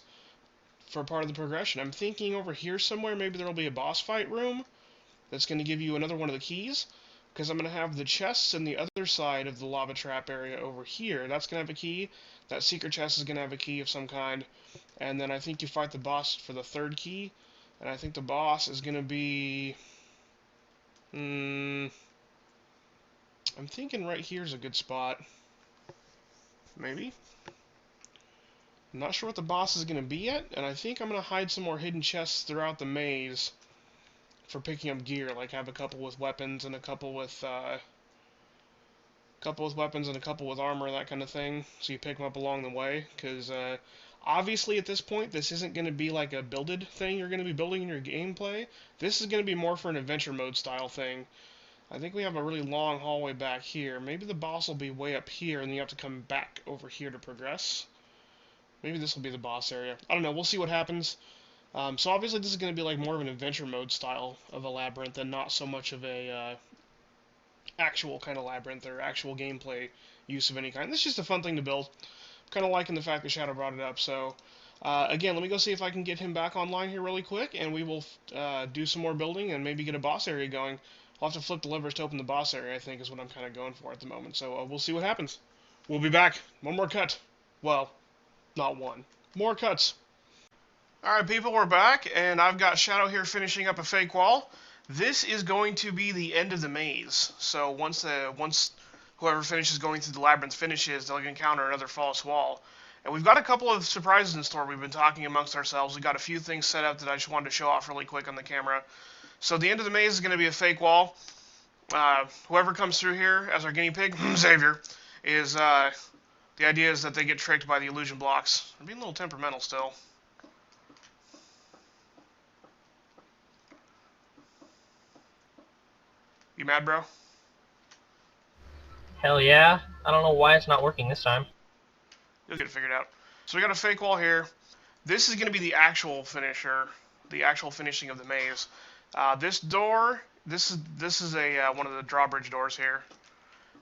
for part of the progression. I'm thinking over here somewhere maybe there will be a boss fight room that's going to give you another one of the keys. because I'm going to have the chests in the other side of the lava trap area over here. That's going to have a key. That secret chest is going to have a key of some kind. And then I think you fight the boss for the third key. And I think the boss is going to be... I'm thinking right here's a good spot. Maybe? I'm not sure what the boss is going to be yet. And I think I'm going to hide some more hidden chests throughout the maze for picking up gear. Like have a couple with weapons and a couple with... weapons and a couple with armor, that kind of thing, so you pick them up along the way, because obviously at this point this isn't going to be like a builded thing you're going to be building in your gameplay. This is going to be more for an adventure mode style thing. I think we have a really long hallway back here. Maybe the boss will be way up here and you have to come back over here to progress. Maybe this will be the boss area. I don't know, we'll see what happens. So obviously this is going to be like more of an adventure mode style of a labyrinth and not so much of a actual kind of labyrinth or actual gameplay use of any kind. This is just a fun thing to build. I'm kind of liking the fact that Shadow brought it up. So again, let me go see if I can get him back online here really quick, and we will do some more building and maybe get a boss area going. I'll have to flip the levers to open the boss area, I think, is what I'm kind of going for at the moment. So we'll see what happens. We'll be back. One more cut. Well, not one. More cuts. Alright people, we're back, and I've got Shadow here finishing up a fake wall. This is going to be the end of the maze. So once whoever finishes going through the labyrinth finishes, they'll encounter another false wall. And we've got a couple of surprises in store. We've been talking amongst ourselves. We've got a few things set up that I just wanted to show off really quick on the camera. So the end of the maze is going to be a fake wall. Whoever comes through here as our guinea pig, Xavier, is the idea is that they get tricked by the illusion blocks. I'm being a little temperamental still. You mad, bro? Hell yeah. I don't know why it's not working this time. You'll get it figured out. So we got a fake wall here. This is going to be the actual finisher, the actual finishing of the maze. This door, this is a one of the drawbridge doors here,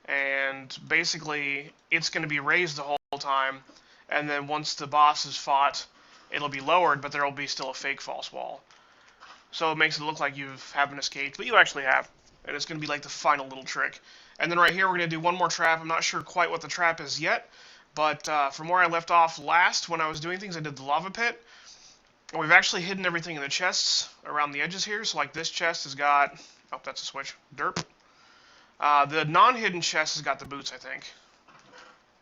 and basically it's going to be raised the whole time, and then once the boss is fought, it'll be lowered, but there will be still a fake false wall. So it makes it look like you haven't escaped, but you actually have. And it's going to be like the final little trick. And then right here we're going to do one more trap. I'm not sure quite what the trap is yet, but from where I left off last when I was doing things, I did the lava pit. And we've actually hidden everything in the chests around the edges here. So like this chest has got, oh, that's a switch, derp. The non-hidden chest has got the boots, I think.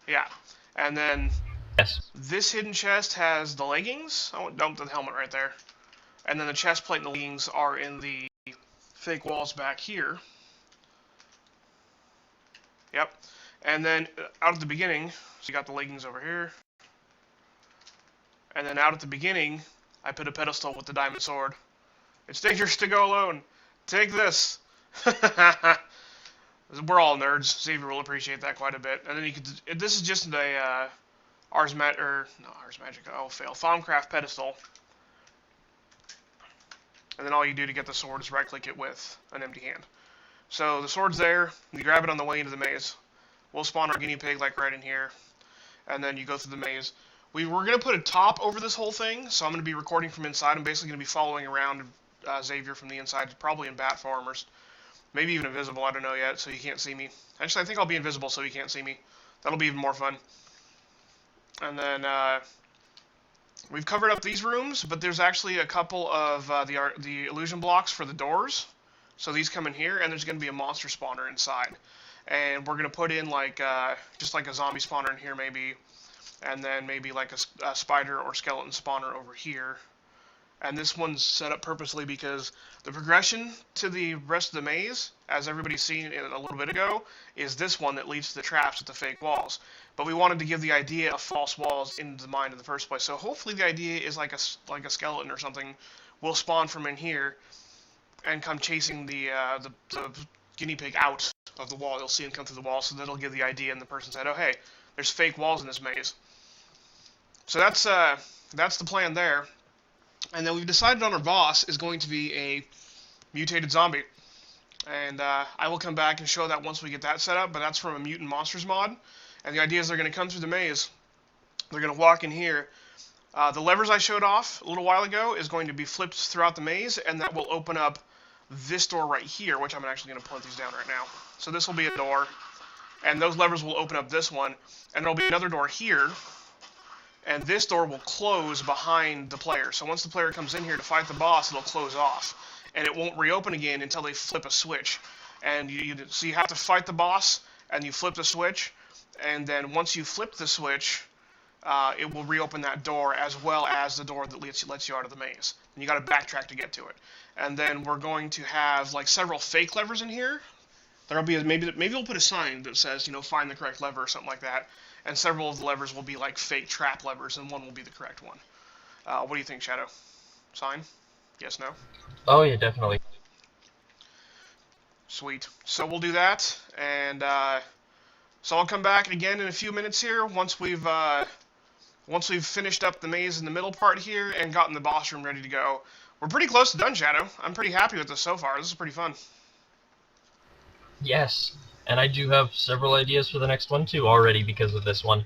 Yeah. And then Yes. this hidden chest has the leggings. Oh, dump the helmet right there. And then the chest plate and the leggings are in the fake walls back here. Yep. And then out at the beginning, so you got the leggings over here. And then out at the beginning, I put a pedestal with the diamond sword. It's dangerous to go alone. Take this. We're all nerds. Xavier will appreciate that quite a bit. And then you could. This is just a Ars Magica. Oh, fail. Thaumcraft pedestal. And then all you do to get the sword is right-click it with an empty hand. So the sword's there. You grab it on the way into the maze. We'll spawn our guinea pig like right in here. And then you go through the maze. We're going to put a top over this whole thing, so I'm going to be recording from inside. I'm basically going to be following around Xavier from the inside, probably in bat form, or maybe even invisible, I don't know yet, so you can't see me. Actually, I think I'll be invisible so you can't see me. That'll be even more fun. And then we've covered up these rooms, but there's actually a couple of the illusion blocks for the doors. So these come in here, and there's going to be a monster spawner inside. And we're going to put in like just like a zombie spawner in here maybe, and then maybe like a spider or skeleton spawner over here. And this one's set up purposely because the progression to the rest of the maze, as everybody's seen a little bit ago, is this one that leads to the traps with the fake walls. But we wanted to give the idea of false walls into the mind in the first place. So hopefully the idea is like a skeleton or something will spawn from in here and come chasing the guinea pig out of the wall. You'll see him come through the wall, so that'll give the idea in the person's head, oh hey, there's fake walls in this maze. So that's the plan there. And then we've decided on our boss is going to be a mutated zombie. And I will come back and show that once we get that set up, but that's from a Mutant Monsters mod. And the idea is they're going to come through the maze. They're going to walk in here. The levers I showed off a little while ago is going to be flipped throughout the maze, and that will open up this door right here, which I'm actually going to point these down right now. So this will be a door, and those levers will open up this one, and there'll be another door here, and this door will close behind the player. So once the player comes in here to fight the boss, it'll close off, and it won't reopen again until they flip a switch. And so you have to fight the boss, and you flip the switch, and then once you flip the switch, it will reopen that door as well as the door that lets you out of the maze. And you got to backtrack to get to it. And then we're going to have like several fake levers in here. There'll be maybe we'll put a sign that says, you know, find the correct lever or something like that. And several of the levers will be like fake trap levers, and one will be the correct one. What do you think, Shadow? Sign? Yes, no? Oh yeah, definitely. Sweet. So we'll do that, and so I'll come back again in a few minutes here once we've finished up the maze in the middle part here and gotten the boss room ready to go. We're pretty close to done, Shadow. I'm pretty happy with this so far. This is pretty fun. Yes, and I do have several ideas for the next one too already because of this one.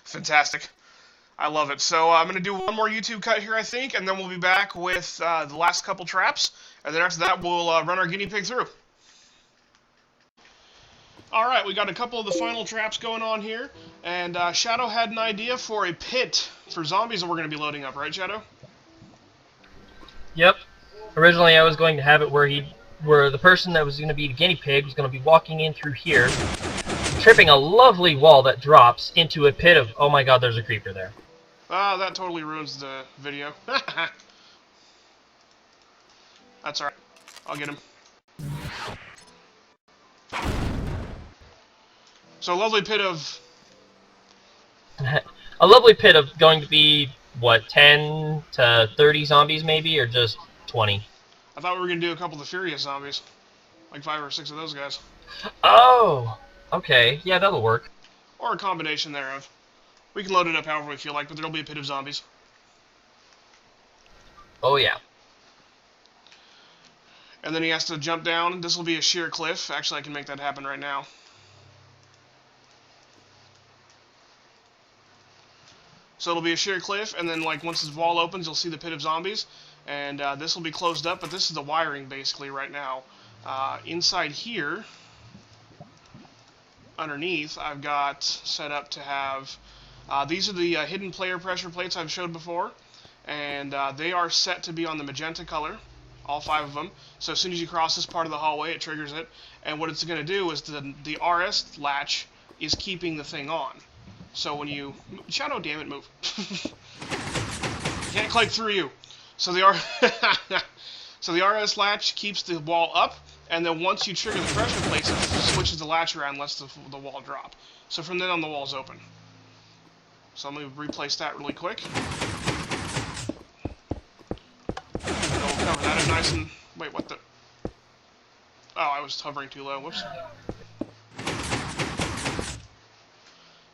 Fantastic. I love it. So I'm going to do one more YouTube cut here, I think, and then we'll be back with the last couple traps, and then after that we'll run our guinea pig through. Alright, we got a couple of the final traps going on here, and Shadow had an idea for a pit for zombies that we're going to be loading up, right, Shadow? Yep. Originally I was going to have it where the person that was going to be the guinea pig was going to be walking in through here, tripping a lovely wall that drops into a pit of, oh my god, there's a creeper there. That totally ruins the video. That's alright. I'll get him. So a lovely pit of... A lovely pit of going to be, what, 10 to 30 zombies maybe, or just 20? I thought we were going to do a couple of the Furious zombies. Like 5 or 6 of those guys. Oh! Okay, yeah, that'll work. Or a combination thereof. We can load it up however we feel like, but there'll be a pit of zombies. Oh yeah. And then he has to jump down. This will be a sheer cliff. Actually, I can make that happen right now. So it'll be a sheer cliff, and then like once this wall opens, you'll see the pit of zombies. And this will be closed up, but this is the wiring basically right now. Inside here, underneath, I've got set up to have... these are the hidden player pressure plates I've showed before, and they are set to be on the magenta color, all 5 of them. So as soon as you cross this part of the hallway, it triggers it, and what it's going to do is the RS latch is keeping the thing on. So when you... Shadow, damn it, move. Can't click through you. So the RS latch keeps the wall up, and then once you trigger the pressure plates, it switches the latch around and lets the wall drop. So from then on, the wall's open. So let me replace that really quick. And we'll cover that in nice and... Wait, what the... Oh, I was hovering too low. Whoops.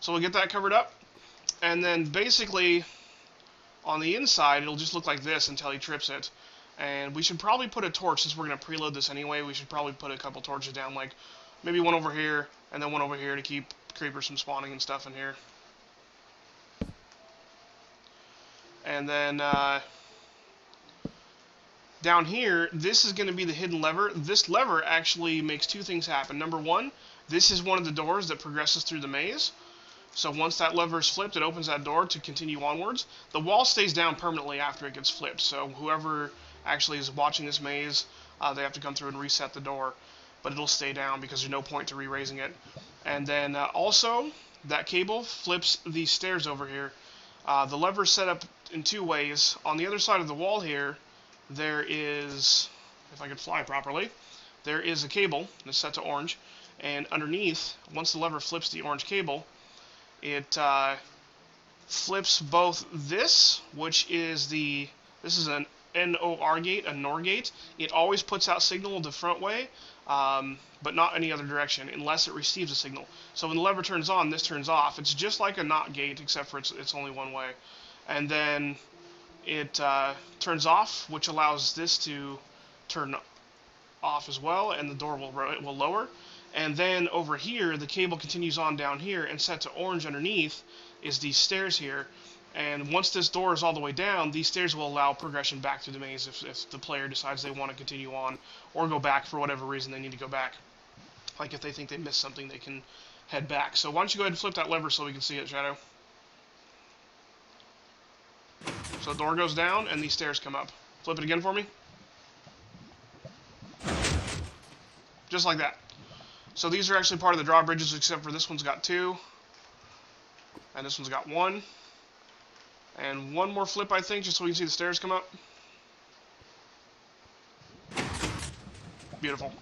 So we'll get that covered up. And then basically, on the inside, it'll just look like this until he trips it. And we should probably put a torch, since we're going to preload this anyway, we should probably put a couple torches down, like maybe one over here, and then one over here to keep creepers from spawning and stuff in here. And then down here, this is going to be the hidden lever. This lever actually makes 2 things happen. Number 1, this is one of the doors that progresses through the maze. So once that lever is flipped, it opens that door to continue onwards. The wall stays down permanently after it gets flipped. So whoever actually is watching this maze, they have to come through and reset the door. But it'll stay down because there's no point to re-raising it. And then also, that cable flips these stairs over here. The lever is set up in 2 ways. On the other side of the wall here, there is, if I could fly properly, there is a cable that's set to orange. And underneath, once the lever flips the orange cable, it flips both this, which is this is an NOR gate, a NOR gate. It always puts out signal the front way, but not any other direction, unless it receives a signal. So when the lever turns on, this turns off. It's just like a NOT gate, except for it's only one way. And then it turns off, which allows this to turn off as well, and the door will lower. And then over here, the cable continues on down here, and set to orange underneath is these stairs here. And once this door is all the way down, these stairs will allow progression back through the maze if the player decides they want to continue on or go back for whatever reason they need to go back. Like if they think they missed something, they can head back. So why don't you go ahead and flip that lever so we can see it, Shadow. So the door goes down and these stairs come up. Flip it again for me. Just like that. So these are actually part of the drawbridges, except for this one's got 2. And this one's got 1. And one more flip, I think, just so we can see the stairs come up. Beautiful.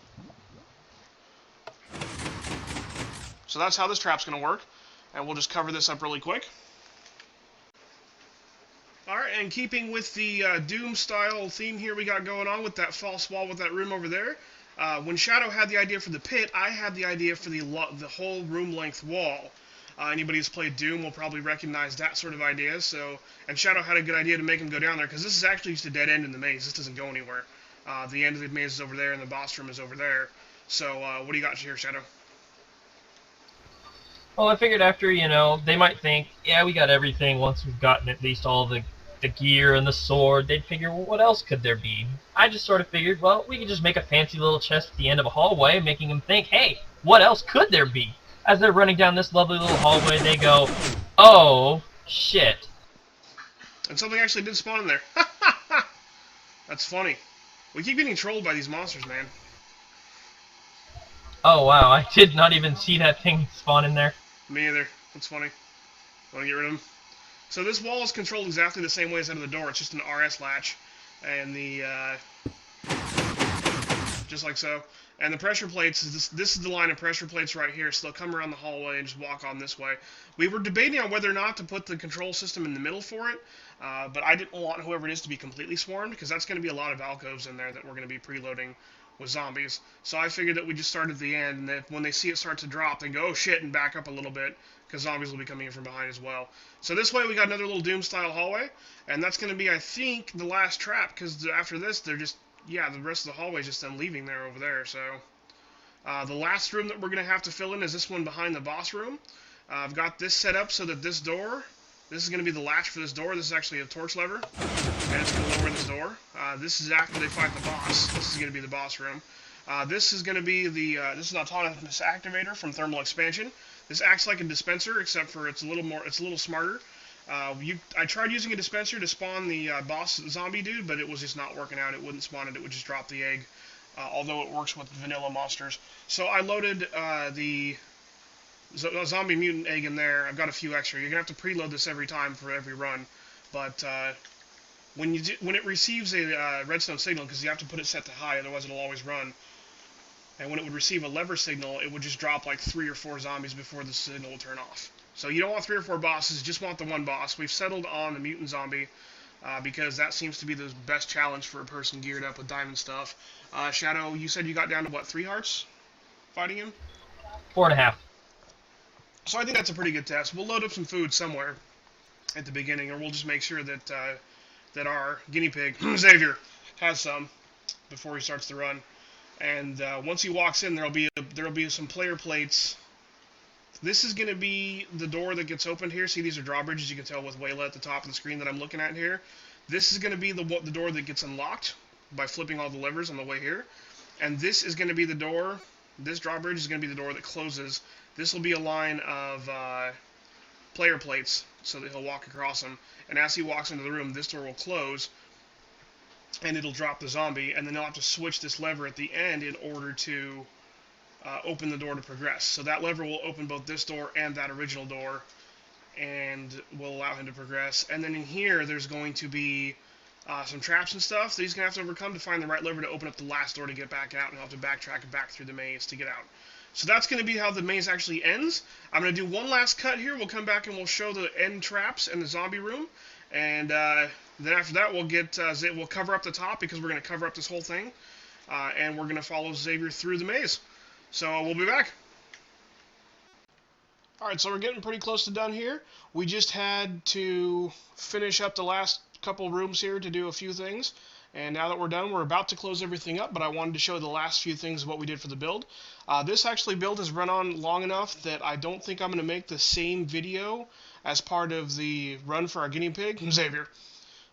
So that's how this trap's going to work. And we'll just cover this up really quick. Alright, and keeping with the Doom-style theme here we got going on with that false wall with that room over there, when Shadow had the idea for the pit, I had the idea for the whole room-length wall. Anybody who's played Doom will probably recognize that sort of idea. So, and Shadow had a good idea to make him go down there, because this is actually just a dead end in the maze. This doesn't go anywhere. The end of the maze is over there, and the boss room is over there. So, what do you got here, Shadow? Well, I figured after, you know, they might think, yeah, we got everything once we've gotten at least all the gear and the sword. They'd figure, well, what else could there be? I just sort of figured, well, we could just make a fancy little chest at the end of a hallway, making them think, hey, what else could there be? As they're running down this lovely little hallway, they go, oh, shit. And something actually did spawn in there. That's funny. We keep getting trolled by these monsters, man. Oh, wow, I did not even see that thing spawn in there. Me either. That's funny. Want to get rid of him? So this wall is controlled exactly the same way as out of the door. It's just an RS latch. And the, just like so. And the pressure plates, this is the line of pressure plates right here, so they'll come around the hallway and just walk on this way. We were debating on whether or not to put the control system in the middle for it, but I didn't want whoever it is to be completely swarmed, because that's going to be a lot of alcoves in there that we're going to be preloading with zombies. So I figured that we just start at the end, and that when they see it start to drop, they go, oh shit, and back up a little bit, because zombies will be coming in from behind as well. So this way we got another little Doom-style hallway, and that's going to be, I think, the last trap, because after this, they're just, yeah, the rest of the hallway is just them leaving there over there, so... the last room that we're going to have to fill in is this one behind the boss room. I've got this set up so that this door, this is going to be the latch for this door. This is actually a torch lever, and it's going to lower this door. This is after they fight the boss. This is going to be the boss room. This is going to be the, this is an Autonomous Activator from Thermal Expansion. This acts like a dispenser, except for it's a little smarter. I tried using a dispenser to spawn the boss zombie dude, but it was just not working out. It wouldn't spawn it. It would just drop the egg. Although it works with vanilla monsters. So I loaded the zombie mutant egg in there. I've got a few extra. You're going to have to preload this every time for every run. But when it receives a redstone signal, because you have to put it set to high, otherwise it'll always run. And when it would receive a lever signal, it would just drop like 3 or 4 zombies before the signal will turn off. So you don't want 3 or 4 bosses, you just want the one boss. We've settled on the mutant zombie. Because that seems to be the best challenge for a person geared up with diamond stuff. Shadow, you said you got down to, what, 3 hearts fighting him? 4.5. So I think that's a pretty good test. We'll load up some food somewhere at the beginning, or we'll just make sure that that our guinea pig, Xavier, has some before he starts the run. And once he walks in, there'll be some player plates. This is going to be the door that gets opened here. See, these are drawbridges. You can tell with Wayla at the top of the screen that I'm looking at here. This is going to be the door that gets unlocked by flipping all the levers on the way here. And this is going to be the door. This drawbridge is going to be the door that closes. This will be a line of player plates so that he'll walk across them. And as he walks into the room, this door will close. And it'll drop the zombie. And then he'll have to switch this lever at the end in order to... open the door to progress. So that lever will open both this door and that original door and will allow him to progress. And then in here, there's going to be some traps and stuff that he's going to have to overcome to find the right lever to open up the last door to get back out, and he'll have to backtrack back through the maze to get out. So that's going to be how the maze actually ends. I'm going to do one last cut here. We'll come back and we'll show the end traps and the zombie room. And then after that, we'll cover up the top, because we're going to cover up this whole thing. And we're going to follow Xavier through the maze. So we'll be back. Alright, so we're getting pretty close to done here. We just had to finish up the last couple rooms here to do a few things. And now that we're done, we're about to close everything up, but I wanted to show the last few things of what we did for the build. This build has run on long enough that I don't think I'm going to make the same video as part of the run for our guinea pig, Xavier.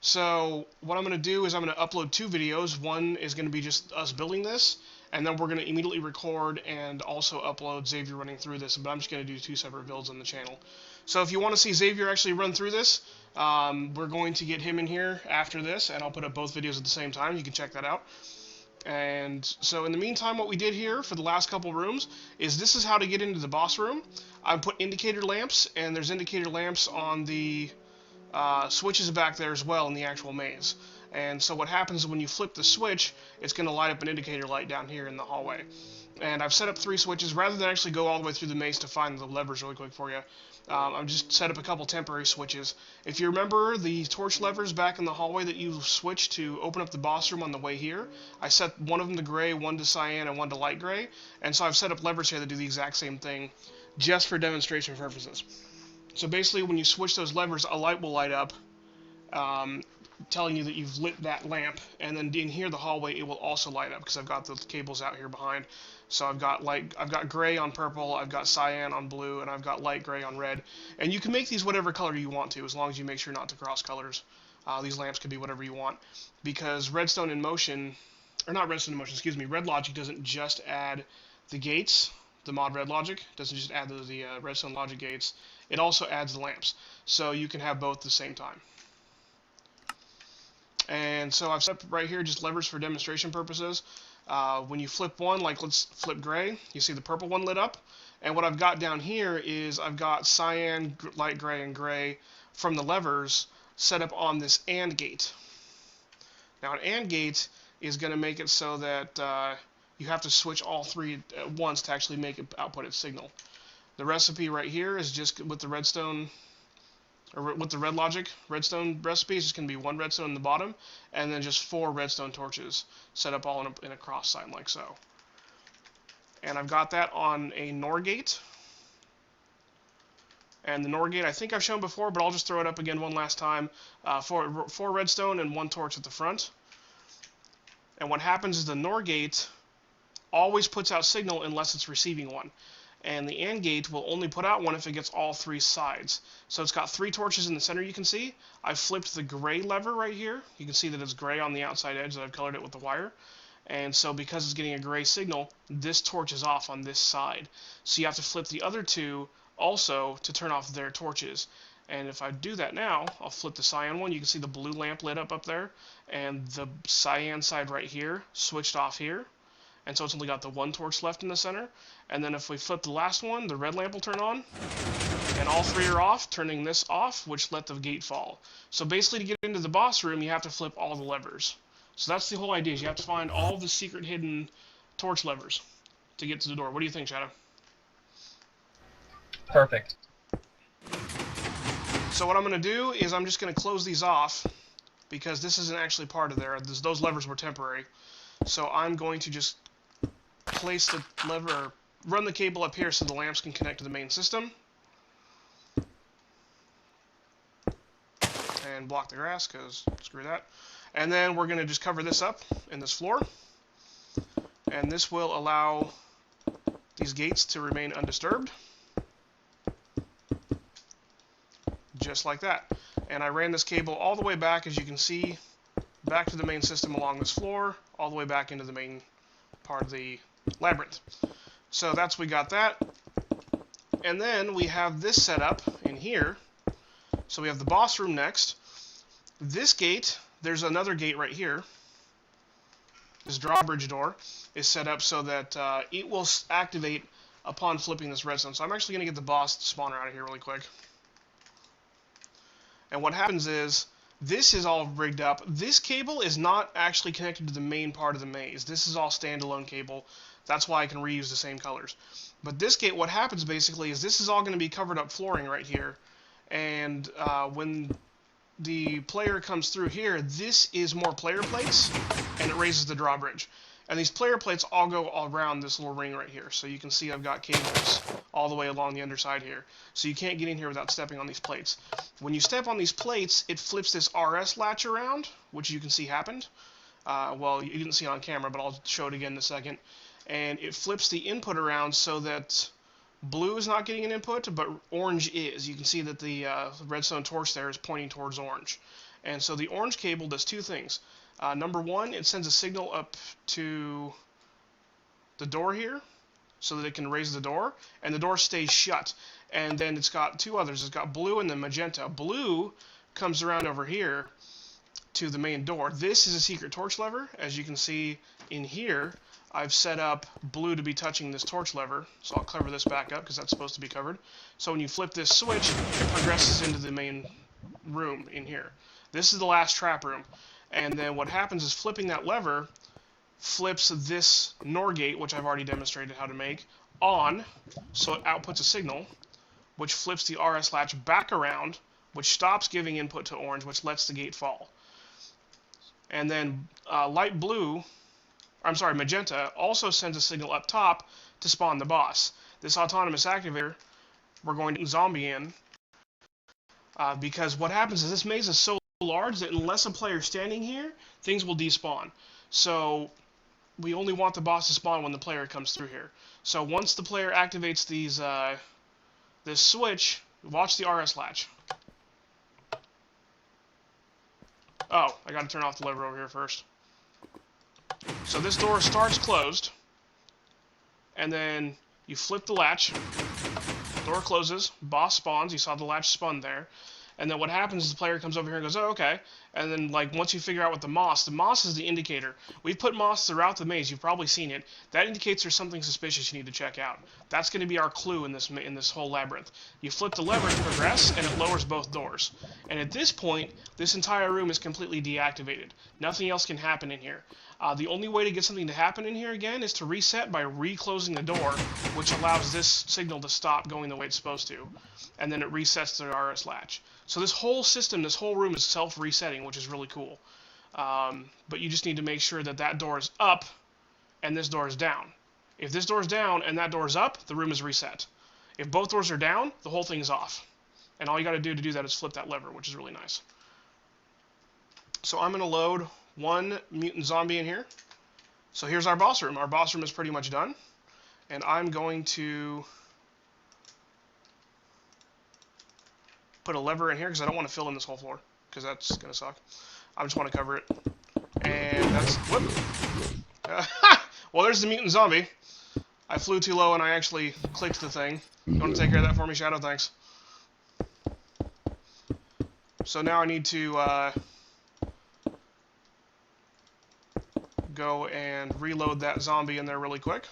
So what I'm going to do is I'm going to upload 2 videos. One is going to be just us building this, and then we're going to immediately record and also upload Xavier running through this, but I'm just going to do 2 separate builds on the channel. So if you want to see Xavier actually run through this, we're going to get him in here after this, and I'll put up both videos at the same time. You can check that out. And so in the meantime, what we did here for the last couple rooms is this is how to get into the boss room. I put indicator lamps, and there's indicator lamps on the switches back there as well in the actual maze. And so what happens when you flip the switch, it's going to light up an indicator light down here in the hallway. And I've set up 3 switches. Rather than actually go all the way through the maze to find the levers really quick for you, I've just set up a couple temporary switches. If you remember the torch levers back in the hallway that you switched to open up the boss room on the way here, I set one of them to gray, one to cyan, and one to light gray. And so I've set up levers here that do the exact same thing, just for demonstration purposes. So basically, when you switch those levers, a light will light up, telling you that you've lit that lamp, and then in here, the hallway, it will also light up, because I've got the cables out here behind. So I've got gray on purple, I've got cyan on blue, and I've got light gray on red. And you can make these whatever color you want to, as long as you make sure not to cross colors. These lamps can be whatever you want, because Redstone in Motion, or not Redstone in Motion, excuse me, RedLogic doesn't just add the gates, the mod RedLogic, doesn't just add the Redstone Logic Gates, it also adds the lamps. So you can have both at the same time. And so I've set up right here just levers for demonstration purposes. When you flip one, like let's flip gray, you see the purple one lit up. And what I've got down here is I've got cyan, light gray, and gray from the levers set up on this AND gate. Now an AND gate is going to make it so that you have to switch all 3 at once to actually make it output its signal. The recipe right here is just with the redstone, or with the RedLogic redstone recipe, it's just going to be 1 redstone in the bottom, and then just 4 redstone torches set up all in a cross sign like so. And I've got that on a NOR gate. And the NOR gate I think I've shown before, but I'll just throw it up again one last time. 4 redstone and 1 torch at the front. And what happens is the NOR gate always puts out signal unless it's receiving one. And the AND gate will only put out one if it gets all 3 sides. So it's got 3 torches in the center, you can see. I've flipped the gray lever right here. You can see that it's gray on the outside edge that I've colored it with the wire. And so because it's getting a gray signal, this torch is off on this side. So you have to flip the other 2 also to turn off their torches. And if I do that now, I'll flip the cyan one. You can see the blue lamp lit up there. And the cyan side right here switched off here. And so it's only got the 1 torch left in the center. And then if we flip the last one, the red lamp will turn on. And all 3 are off, turning this off, which let the gate fall. So basically to get into the boss room, you have to flip all the levers. So that's the whole idea, is you have to find all the secret hidden torch levers to get to the door. What do you think, Shadow? Perfect. So what I'm going to do is I'm just going to close these off, because this isn't actually part of there. Those levers were temporary. So I'm going to just place the lever, or run the cable up here so the lamps can connect to the main system. And block the grass, because screw that. And then we're going to just cover this up in this floor. And this will allow these gates to remain undisturbed. Just like that. And I ran this cable all the way back, as you can see, back to the main system along this floor, all the way back into the main part of the labyrinth. So we got that. And then we have this set up in here. So we have the boss room next. This gate, there's another gate right here. This drawbridge door is set up so that it will activate upon flipping this redstone. So I'm actually going to get the boss spawner out of here really quick. And what happens is, this is all rigged up. This cable is not actually connected to the main part of the maze. This is all standalone cable. That's why I can reuse the same colors. But this gate, what happens basically is this is all going to be covered up flooring right here. And when the player comes through here, this is more player plates, and it raises the drawbridge. And these player plates all go all around this little ring right here. So you can see I've got cables all the way along the underside here. So you can't get in here without stepping on these plates. When you step on these plates, it flips this RS latch around, which you can see happened. Well, you didn't see it on camera, but I'll show it again in a second. And it flips the input around so that Blue is not getting an input, but orange is. You can see that the redstone torch there is pointing towards orange. And so the orange cable does two things. Number one, it sends a signal up to the door here so that it can raise the door, and the door stays shut. And then it's got two others. It's got blue and then magenta. Blue comes around over here to the main door. This is a secret torch lever. As you can see in here, I've set up blue to be touching this torch lever, so I'll cover this back up because that's supposed to be covered. So when you flip this switch, it progresses into the main room in here. This is the last trap room. And then what happens is flipping that lever flips this NOR gate, which I've already demonstrated how to make, on, so it outputs a signal, which flips the RS latch back around, which stops giving input to orange, which lets the gate fall. And then magenta also sends a signal up top to spawn the boss. This autonomous activator, we're going to zombie in, because what happens is this maze is so large that unless a player is standing here, things will despawn. So we only want the boss to spawn when the player comes through here. So once the player activates this switch, watch the RS latch. Oh, I gotta turn off the lever over here first. So this door starts closed, and then you flip the latch, door closes, boss spawns, you saw the latch spun there, and then what happens is the player comes over here and goes, oh, okay, and then like once you figure out what the moss is the indicator. We've put moss throughout the maze, you've probably seen it. That indicates there's something suspicious you need to check out. That's going to be our clue in this whole labyrinth. You flip the lever to progress, and it lowers both doors. And at this point, this entire room is completely deactivated. Nothing else can happen in here. The only way to get something to happen in here again is to reset by reclosing the door, which allows this signal to stop going the way it's supposed to. And then it resets the RS latch. So this whole system, this whole room is self-resetting, which is really cool. But you just need to make sure that that door is up and this door is down. If this door is down and that door is up, the room is reset. If both doors are down, the whole thing's off. And all you got to do that is flip that lever, which is really nice. So I'm going to load one mutant zombie in here. So here's our boss room. Our boss room is pretty much done. And I'm going to put a lever in here because I don't want to fill in this whole floor because that's going to suck. I just want to cover it. And that's... whoop. Well, there's the mutant zombie. I flew too low and I actually clicked the thing. You want to take care of that for me, Shadow? Thanks. So now I need to go and reload that zombie in there really quick.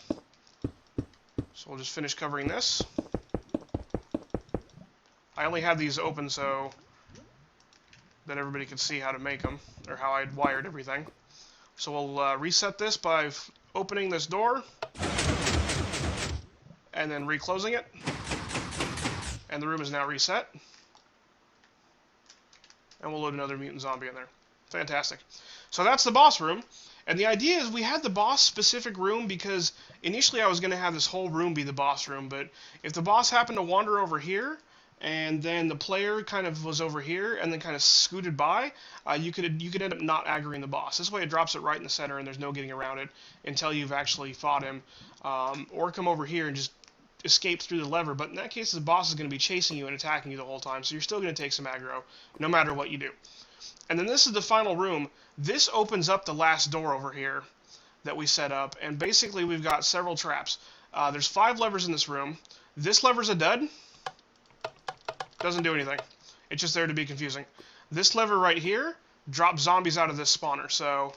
So we'll just finish covering this. I only had these open so that everybody could see how to make them, or how I'd wired everything. So we'll reset this by opening this door, and then reclosing it. And the room is now reset. And we'll load another mutant zombie in there. Fantastic. So that's the boss room. And the idea is we had the boss-specific room because initially I was going to have this whole room be the boss room, but if the boss happened to wander over here, and then the player kind of was over here and then kind of scooted by, you could end up not aggroing the boss. This way it drops it right in the center and there's no getting around it until you've actually fought him, or come over here and just escape through the lever. But in that case, the boss is going to be chasing you and attacking you the whole time, so you're still going to take some aggro no matter what you do. And then this is the final room. This opens up the last door over here that we set up, and basically we've got several traps. There's 5 levers in this room. This lever's a dud. Doesn't do anything. It's just there to be confusing. This lever right here drops zombies out of this spawner. So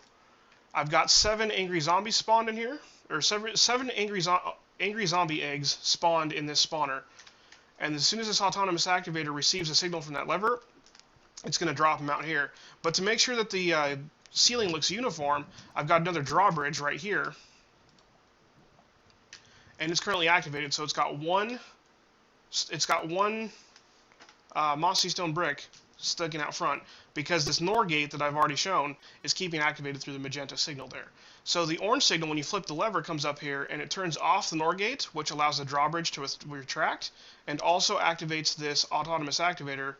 I've got 7 angry zombies spawned in here, or 7 angry zombie eggs spawned in this spawner. And as soon as this autonomous activator receives a signal from that lever, it's going to drop them out here. But to make sure that the ceiling looks uniform, I've got another drawbridge right here. And it's currently activated, so it's got one mossy stone brick sticking out front, because this NOR gate that I've already shown is keeping activated through the magenta signal there. So the orange signal, when you flip the lever, comes up here, and it turns off the NOR gate, which allows the drawbridge to retract, and also activates this autonomous activator,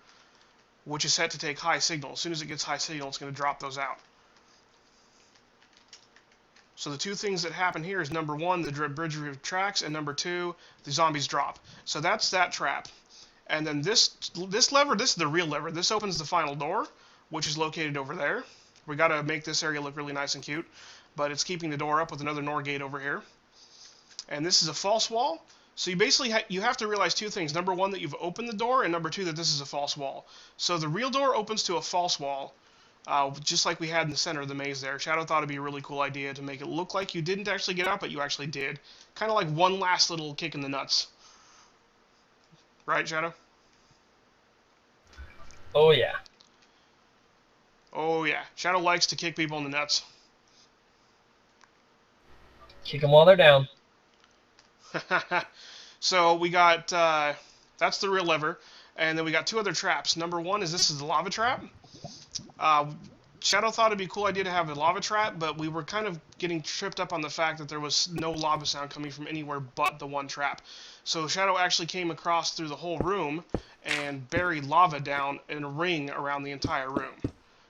which is set to take high signal. As soon as it gets high signal, it's going to drop those out. So the two things that happen here is number one, the bridge retracts, and number two, the zombies drop. So that's that trap. And then this lever, this is the real lever. This opens the final door, which is located over there. We got to make this area look really nice and cute, but it's keeping the door up with another NOR gate over here. And this is a false wall. So you basically you have to realize two things. Number one, that you've opened the door, and number two, that this is a false wall. So the real door opens to a false wall, just like we had in the center of the maze there. Shadow thought it'd be a really cool idea to make it look like you didn't actually get out, but you actually did. Kind of like one last little kick in the nuts. Right, Shadow? Oh, yeah. Oh, yeah. Shadow likes to kick people in the nuts. Kick them while they're down. So we got, that's the real lever, and then we got two other traps. Number one is this is the lava trap. Shadow thought it'd be a cool idea to have a lava trap, but we were kind of getting tripped up on the fact that there was no lava sound coming from anywhere but the one trap. So Shadow actually came across through the whole room and buried lava down in a ring around the entire room.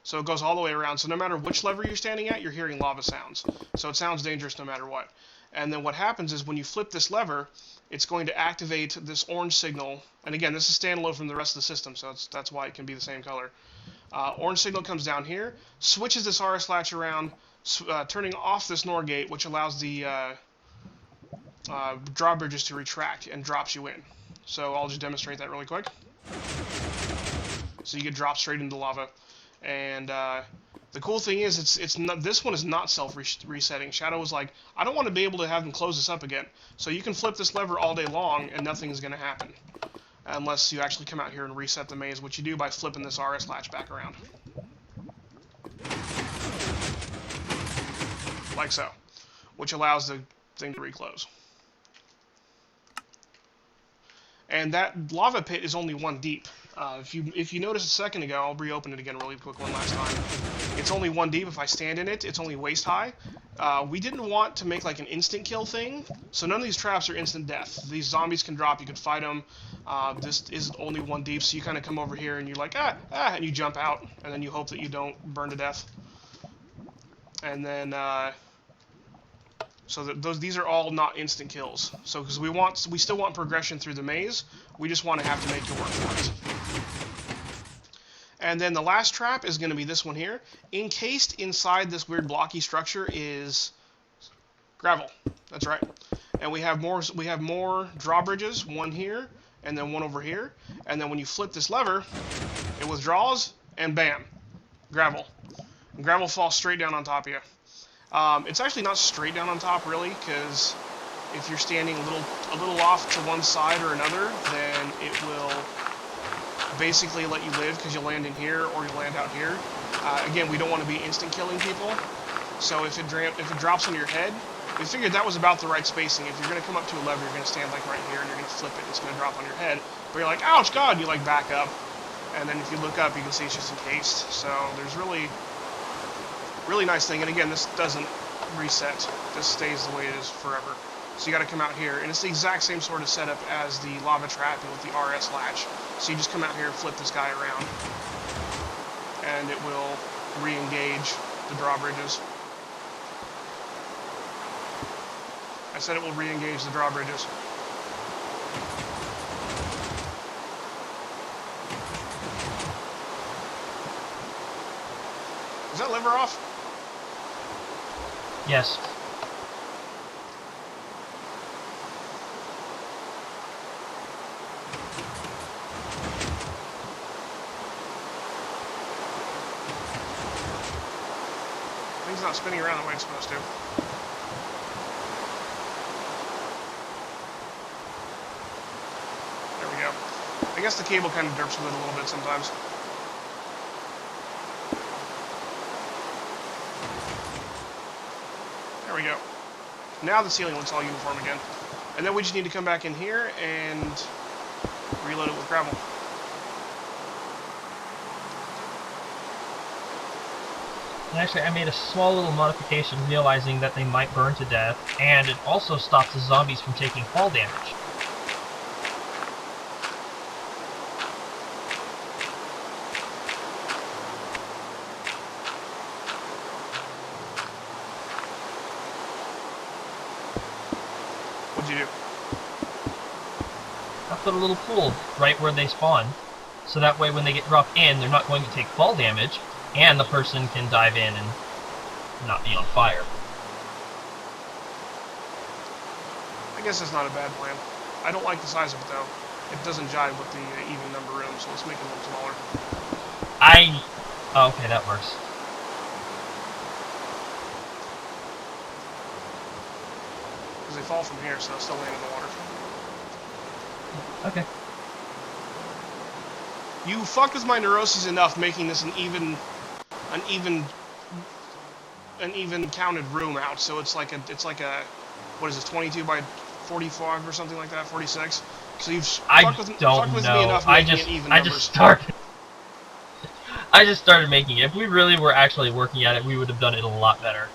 So it goes all the way around. So no matter which lever you're standing at, you're hearing lava sounds. So it sounds dangerous no matter what. And then what happens is when you flip this lever, it's going to activate this orange signal. And again, this is standalone from the rest of the system, so that's why it can be the same color. Orange signal comes down here, switches this RS latch around, turning off this NOR gate, which allows the drawbridges to retract and drops you in. So I'll just demonstrate that really quick. So you get dropped straight into lava. And the cool thing is, it's not, this one is not self-resetting. Shadow was like, I don't want to be able to have them close this up again. So you can flip this lever all day long, and nothing's going to happen. Unless you actually come out here and reset the maze, which you do by flipping this RS latch back around. Like so. Which allows the thing to reclose. And that lava pit is only one deep. If you noticed a second ago, I'll reopen it again really quick one last time. It's only one deep. If I stand in it, it's only waist high. We didn't want to make like an instant kill thing, so none of these traps are instant death. These zombies can drop, you can fight them. This is only one deep, so you kind of come over here and you're like, and you jump out, and then you hope that you don't burn to death. And then, so that these are all not instant kills. So because we still want progression through the maze, we just want to have to make you work for it. And then the last trap is going to be this one here. Encased inside this weird blocky structure is gravel. That's right. And we have more drawbridges, one here and then one over here. And then when you flip this lever, it withdraws and bam, gravel. And gravel falls straight down on top of you. It's actually not straight down on top really, because if you're standing a little off to one side or another, then it will basically let you live because you'll land in here or you'll land out here. Again, we don't want to be instant killing people, so if it drops on your head, we figured that was about the right spacing. If you're going to come up to a lever, you're going to stand like right here and you're going to flip it, it's going to drop on your head, but you're like, ouch, God, you like back up, and then if you look up, you can see it's just encased. So there's really nice thing, and again, this doesn't reset. This stays the way it is forever. So you got to come out here, and it's the exact same sort of setup as the lava trap with the RS latch. So you just come out here and flip this guy around, and it will re-engage the drawbridges. I said it will re-engage the drawbridges. Is that lever off? Yes. Thing's not spinning around the way it's supposed to. There we go. I guess the cable kind of derps with it a little bit sometimes. There we go. Now the ceiling looks all uniform again. And then we just need to come back in here and reload it with gravel. And actually, I made a small little modification realizing that they might burn to death, and it also stops the zombies from taking fall damage. you do? I put a little pool right where they spawn, so that way when they get dropped in, they're not going to take fall damage, and the person can dive in and not be on fire. I guess that's not a bad plan. I don't like the size of it though. It doesn't jive with the even number rooms, so let's make it a little smaller. Oh, okay, that works. Because they fall from here, so they'll still land in the water. Okay. You fucked with my neuroses enough making this an even counted room out. So it's like a what is this, 22 by 45 or something like that, 46. So you've fucked with me enough making it even numbers. I just started making it. If we really were actually working at it, we would have done it a lot better.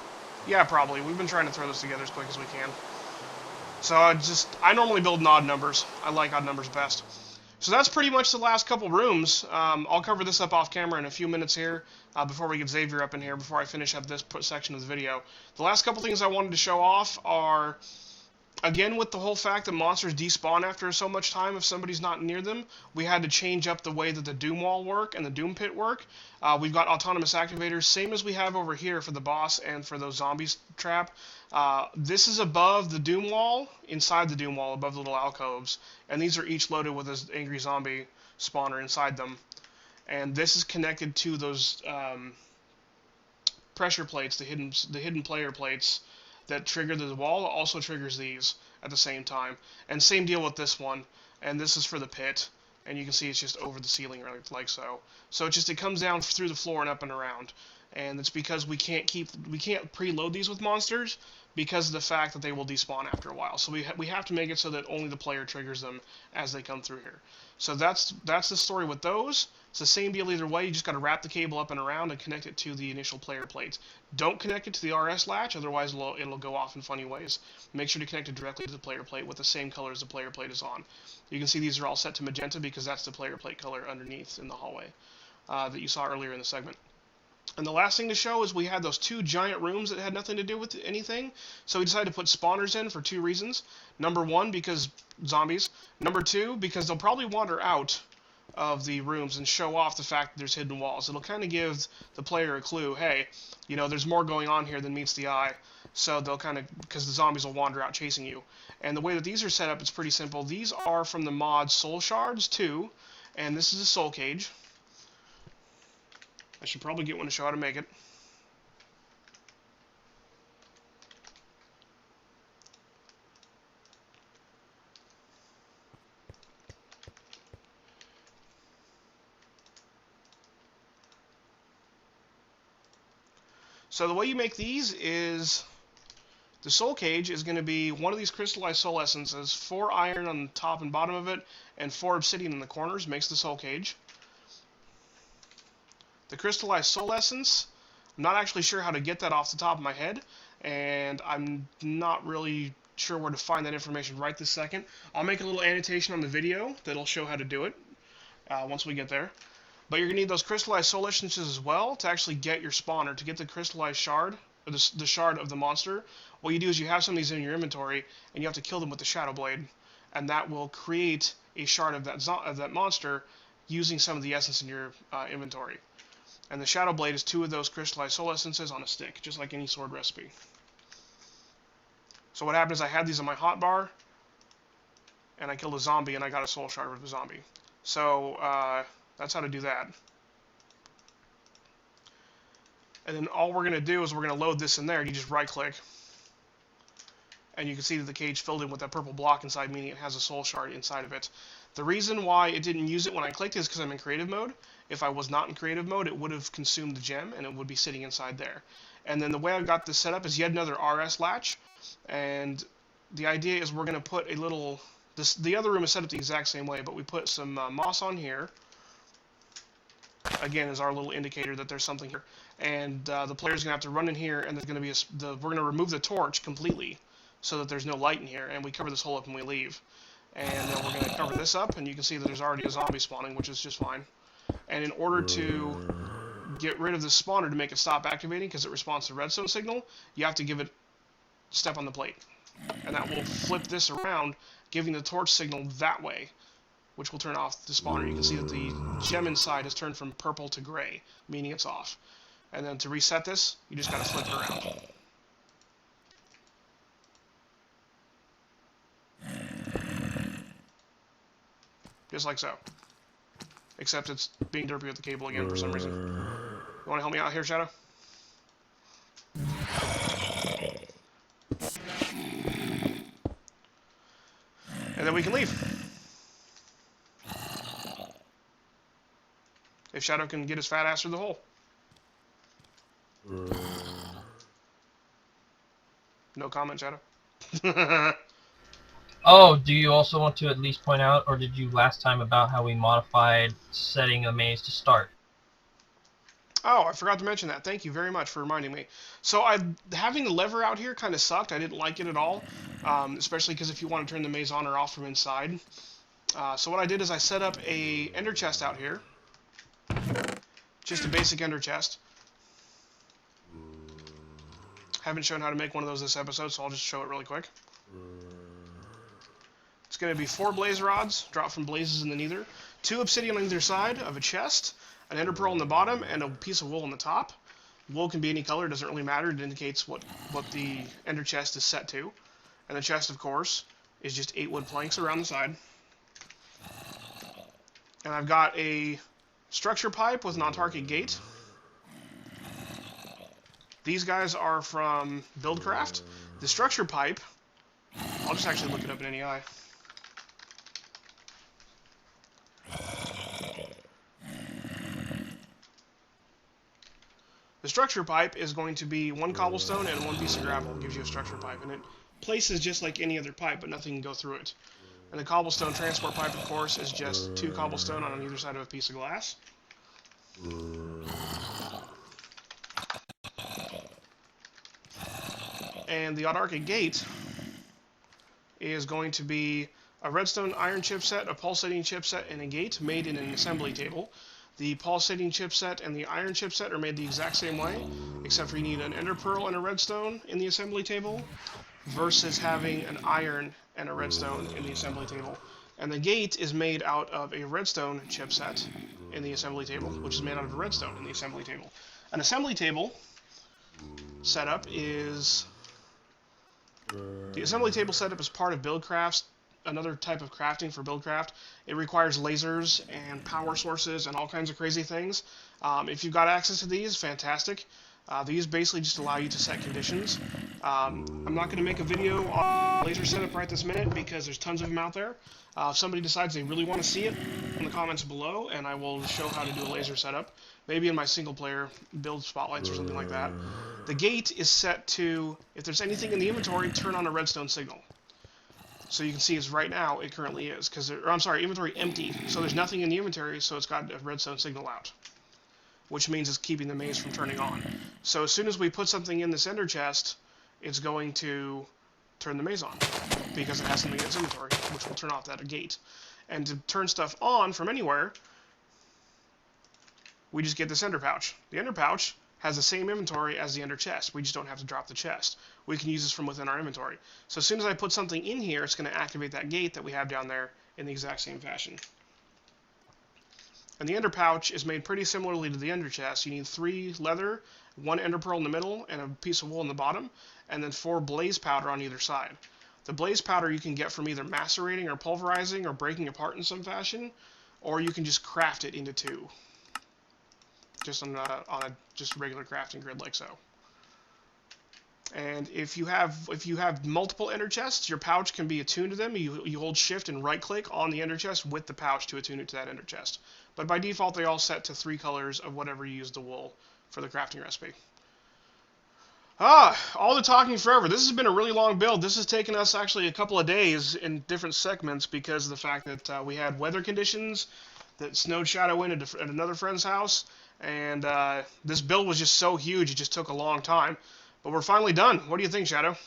Yeah, probably. We've been trying to throw this together as quick as we can. So I normally build in odd numbers. I like odd numbers best. So that's pretty much the last couple rooms. I'll cover this up off camera in a few minutes here before we get Xavier up in here, before I finish up this section of the video. The last couple things I wanted to show off are, again, with the whole fact that monsters despawn after so much time if somebody's not near them, we had to change up the way that the Doom Wall work and the Doom Pit work. We've got Autonomous Activators, same as we have over here for the boss and for those zombies trap. This is above the Doom Wall, inside the Doom Wall, above the little alcoves, and these are each loaded with this angry zombie spawner inside them. And this is connected to those pressure plates, the hidden player plates that trigger the wall. Also triggers these at the same time. And same deal with this one. And this is for the pit. And you can see it's just over the ceiling, like so. So it comes down through the floor and up and around. And it's because we can't preload these with monsters because of the fact that they will despawn after a while. So we have to make it so that only the player triggers them as they come through here. So that's the story with those. It's the same deal either way. You just got to wrap the cable up and around and connect it to the initial player plates. Don't connect it to the RS latch, otherwise it'll go off in funny ways. Make sure to connect it directly to the player plate with the same color as the player plate is on. You can see these are all set to magenta because that's the player plate color underneath in the hallway that you saw earlier in the segment. And the last thing to show is we had those two giant rooms that had nothing to do with anything. So we decided to put spawners in for two reasons. Number one, because zombies. Number two, because they'll probably wander out of the rooms and show off the fact that there's hidden walls. It'll kind of give the player a clue, hey, you know, there's more going on here than meets the eye. So they'll kind of, because the zombies will wander out chasing you. And the way that these are set up, it's pretty simple. These are from the mod Soul Shards 2, and this is a soul cage. I should probably get one to show how to make it. So the way you make these is the soul cage is going to be one of these crystallized soul essences, 4 iron on the top and bottom of it, and 4 obsidian in the corners makes the soul cage. The crystallized soul essence, I'm not actually sure how to get that off the top of my head, and I'm not really sure where to find that information right this second. I'll make a little annotation on the video that'll show how to do it once we get there. But you're going to need those crystallized soul essences as well to actually get your spawner, to get the crystallized shard, or the shard of the monster. What you do is you have some of these in your inventory, and you have to kill them with the Shadow Blade, and that will create a shard of that monster using some of the essence in your inventory. And the Shadow Blade is 2 of those crystallized soul essences on a stick, just like any sword recipe. So what happened is I had these in my hotbar, and I killed a zombie, and I got a soul shard with the zombie. So that's how to do that. And then all we're going to do is we're going to load this in there. You just right-click, and you can see that the cage filled in with that purple block inside, meaning it has a soul shard inside of it. The reason why it didn't use it when I clicked is because I'm in creative mode. If I was not in creative mode, it would have consumed the gem, and it would be sitting inside there. And then the way I've got this set up is yet another RS latch, and the idea is we're going to put a little... the other room is set up the exact same way, but we put some moss on here. Again, is our little indicator that there's something here. And the player's going to have to run in here, and there's going to be we're going to remove the torch completely so that there's no light in here, and we cover this hole up when we leave. And then we're going to cover this up, and you can see that there's already a zombie spawning, which is just fine. And in order to get rid of this spawner to make it stop activating, because it responds to redstone signal, you have to give it step on the plate. and that will flip this around, giving the torch signal that way, which will turn off the spawner. You can see that the gem inside has turned from purple to gray, meaning it's off. And then to reset this, you just gotta flip it around. Just like so. Except it's being derpy with the cable again for some reason. You wanna help me out here, Shadow? And then we can leave. If Shadow can get his fat ass through the hole. No comment, Shadow. Oh, do you also want to at least point out, or did you last time about how we modified setting a maze to start? Oh, I forgot to mention that. Thank you very much for reminding me. So having the lever out here kind of sucked. I didn't like it at all, especially because if you want to turn the maze on or off from inside. So what I did is I set up a ender chest out here. Just a basic ender chest. Haven't shown how to make one of those this episode, so I'll just show it really quick. It's going to be 4 blaze rods, dropped from blazes in the nether, 2 obsidian on either side of a chest, an ender pearl on the bottom, and a piece of wool on the top. Wool can be any color, it doesn't really matter, it indicates what the ender chest is set to. And the chest, of course, is just 8 wood planks around the side. And I've got a structure pipe with an autarchic gate. These guys are from Buildcraft. The structure pipe, I'll just actually look it up in NEI. The structure pipe is going to be 1 cobblestone and 1 piece of gravel. It gives you a structure pipe, and it places just like any other pipe, but nothing can go through it. And the cobblestone transport pipe, of course, is just 2 cobblestone on either side of a piece of glass. And the autarchic gate is going to be a redstone iron chipset, a pulsating chipset, and a gate made in an assembly table. The pulsating chipset and the iron chipset are made the exact same way, except for you need an ender pearl and a redstone in the assembly table, versus having an iron and a redstone in the assembly table. And the gate is made out of a redstone chipset in the assembly table, which is made out of a redstone in the assembly table. An assembly table setup is... The assembly table setup is part of Buildcraft's, another type of crafting for Buildcraft. It requires lasers and power sources and all kinds of crazy things. If you've got access to these, fantastic. These basically just allow you to set conditions. I'm not going to make a video on laser setup right this minute because there's tons of them out there. If somebody decides they really want to see it, in the comments below, and I will show how to do a laser setup. Maybe in my single player build spotlights or something like that. The gate is set to, if there's anything in the inventory, turn on a redstone signal. So you can see as right now it currently is, inventory empty. So there's nothing in the inventory, so it's got a redstone signal out, which means it's keeping the maze from turning on. So as soon as we put something in this ender chest, it's going to turn the maze on because it has something in its inventory, which will turn off that gate. And to turn stuff on from anywhere, we just get this ender pouch. The ender pouch has the same inventory as the ender chest. We just don't have to drop the chest. We can use this from within our inventory. So as soon as I put something in here, it's going to activate that gate that we have down there in the exact same fashion. And the ender pouch is made pretty similarly to the ender chest. You need 3 leather, 1 ender pearl in the middle, and a piece of wool in the bottom, and then 4 blaze powder on either side. The blaze powder you can get from either macerating or pulverizing or breaking apart in some fashion, or you can just craft it into 2. Just on a just regular crafting grid like so. And if you have multiple ender chests, your pouch can be attuned to them. You hold shift and right click on the ender chest with the pouch to attune it to that ender chest. But by default they all set to 3 colors of whatever you use the wool for the crafting recipe. All the talking forever. This has been a really long build. This has taken us actually a couple of days in different segments because of the fact that we had weather conditions that snowed Shadow in at another friend's house. And this build was just so huge, it just took a long time. But we're finally done. What do you think, Shadow?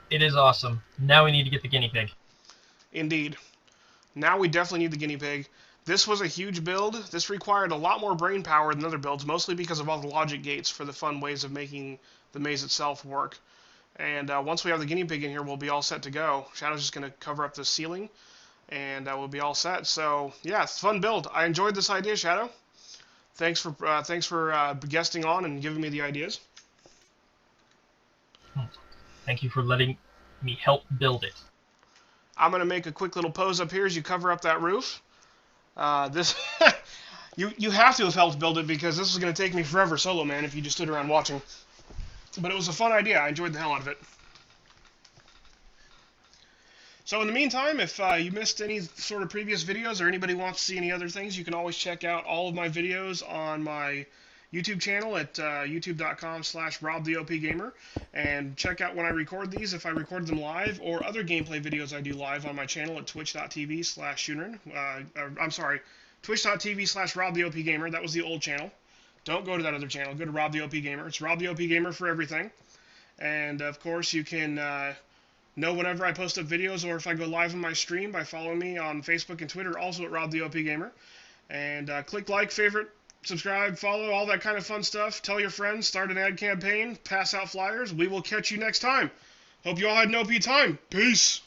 It is awesome. Now we need to get the guinea pig. Indeed. Now we definitely need the guinea pig. This was a huge build. This required a lot more brain power than other builds, mostly because of all the logic gates for the fun ways of making the maze itself work. And once we have the guinea pig in here, we'll be all set to go. Shadow's just going to cover up the ceiling, and we'll be all set. So yeah, it's a fun build. I enjoyed this idea, Shadow. Thanks for guesting on and giving me the ideas. Thank you for letting me help build it. I'm going to make a quick little pose up here as you cover up that roof. This you have to have helped build it, because this is going to take me forever solo, man, if you just stood around watching. But it was a fun idea. I enjoyed the hell out of it. So in the meantime, if you missed any sort of previous videos, or anybody wants to see any other things, you can always check out all of my videos on my YouTube channel at youtube.com/RobTheOPGamer, and check out when I record these, if I record them live, or other gameplay videos I do live on my channel at twitch.tv/Shunrin. I'm sorry, twitch.tv/RobTheOPGamer. That was the old channel. Don't go to that other channel. Go to RobTheOPGamer. It's RobTheOPGamer for everything. And of course, you can know whenever I post up videos, or if I go live on my stream, by following me on Facebook and Twitter, also at RobTheOPGamer. And click like, favorite, subscribe, follow, all that kind of fun stuff. Tell your friends, start an ad campaign, pass out flyers. We will catch you next time. Hope you all had an OP time. Peace.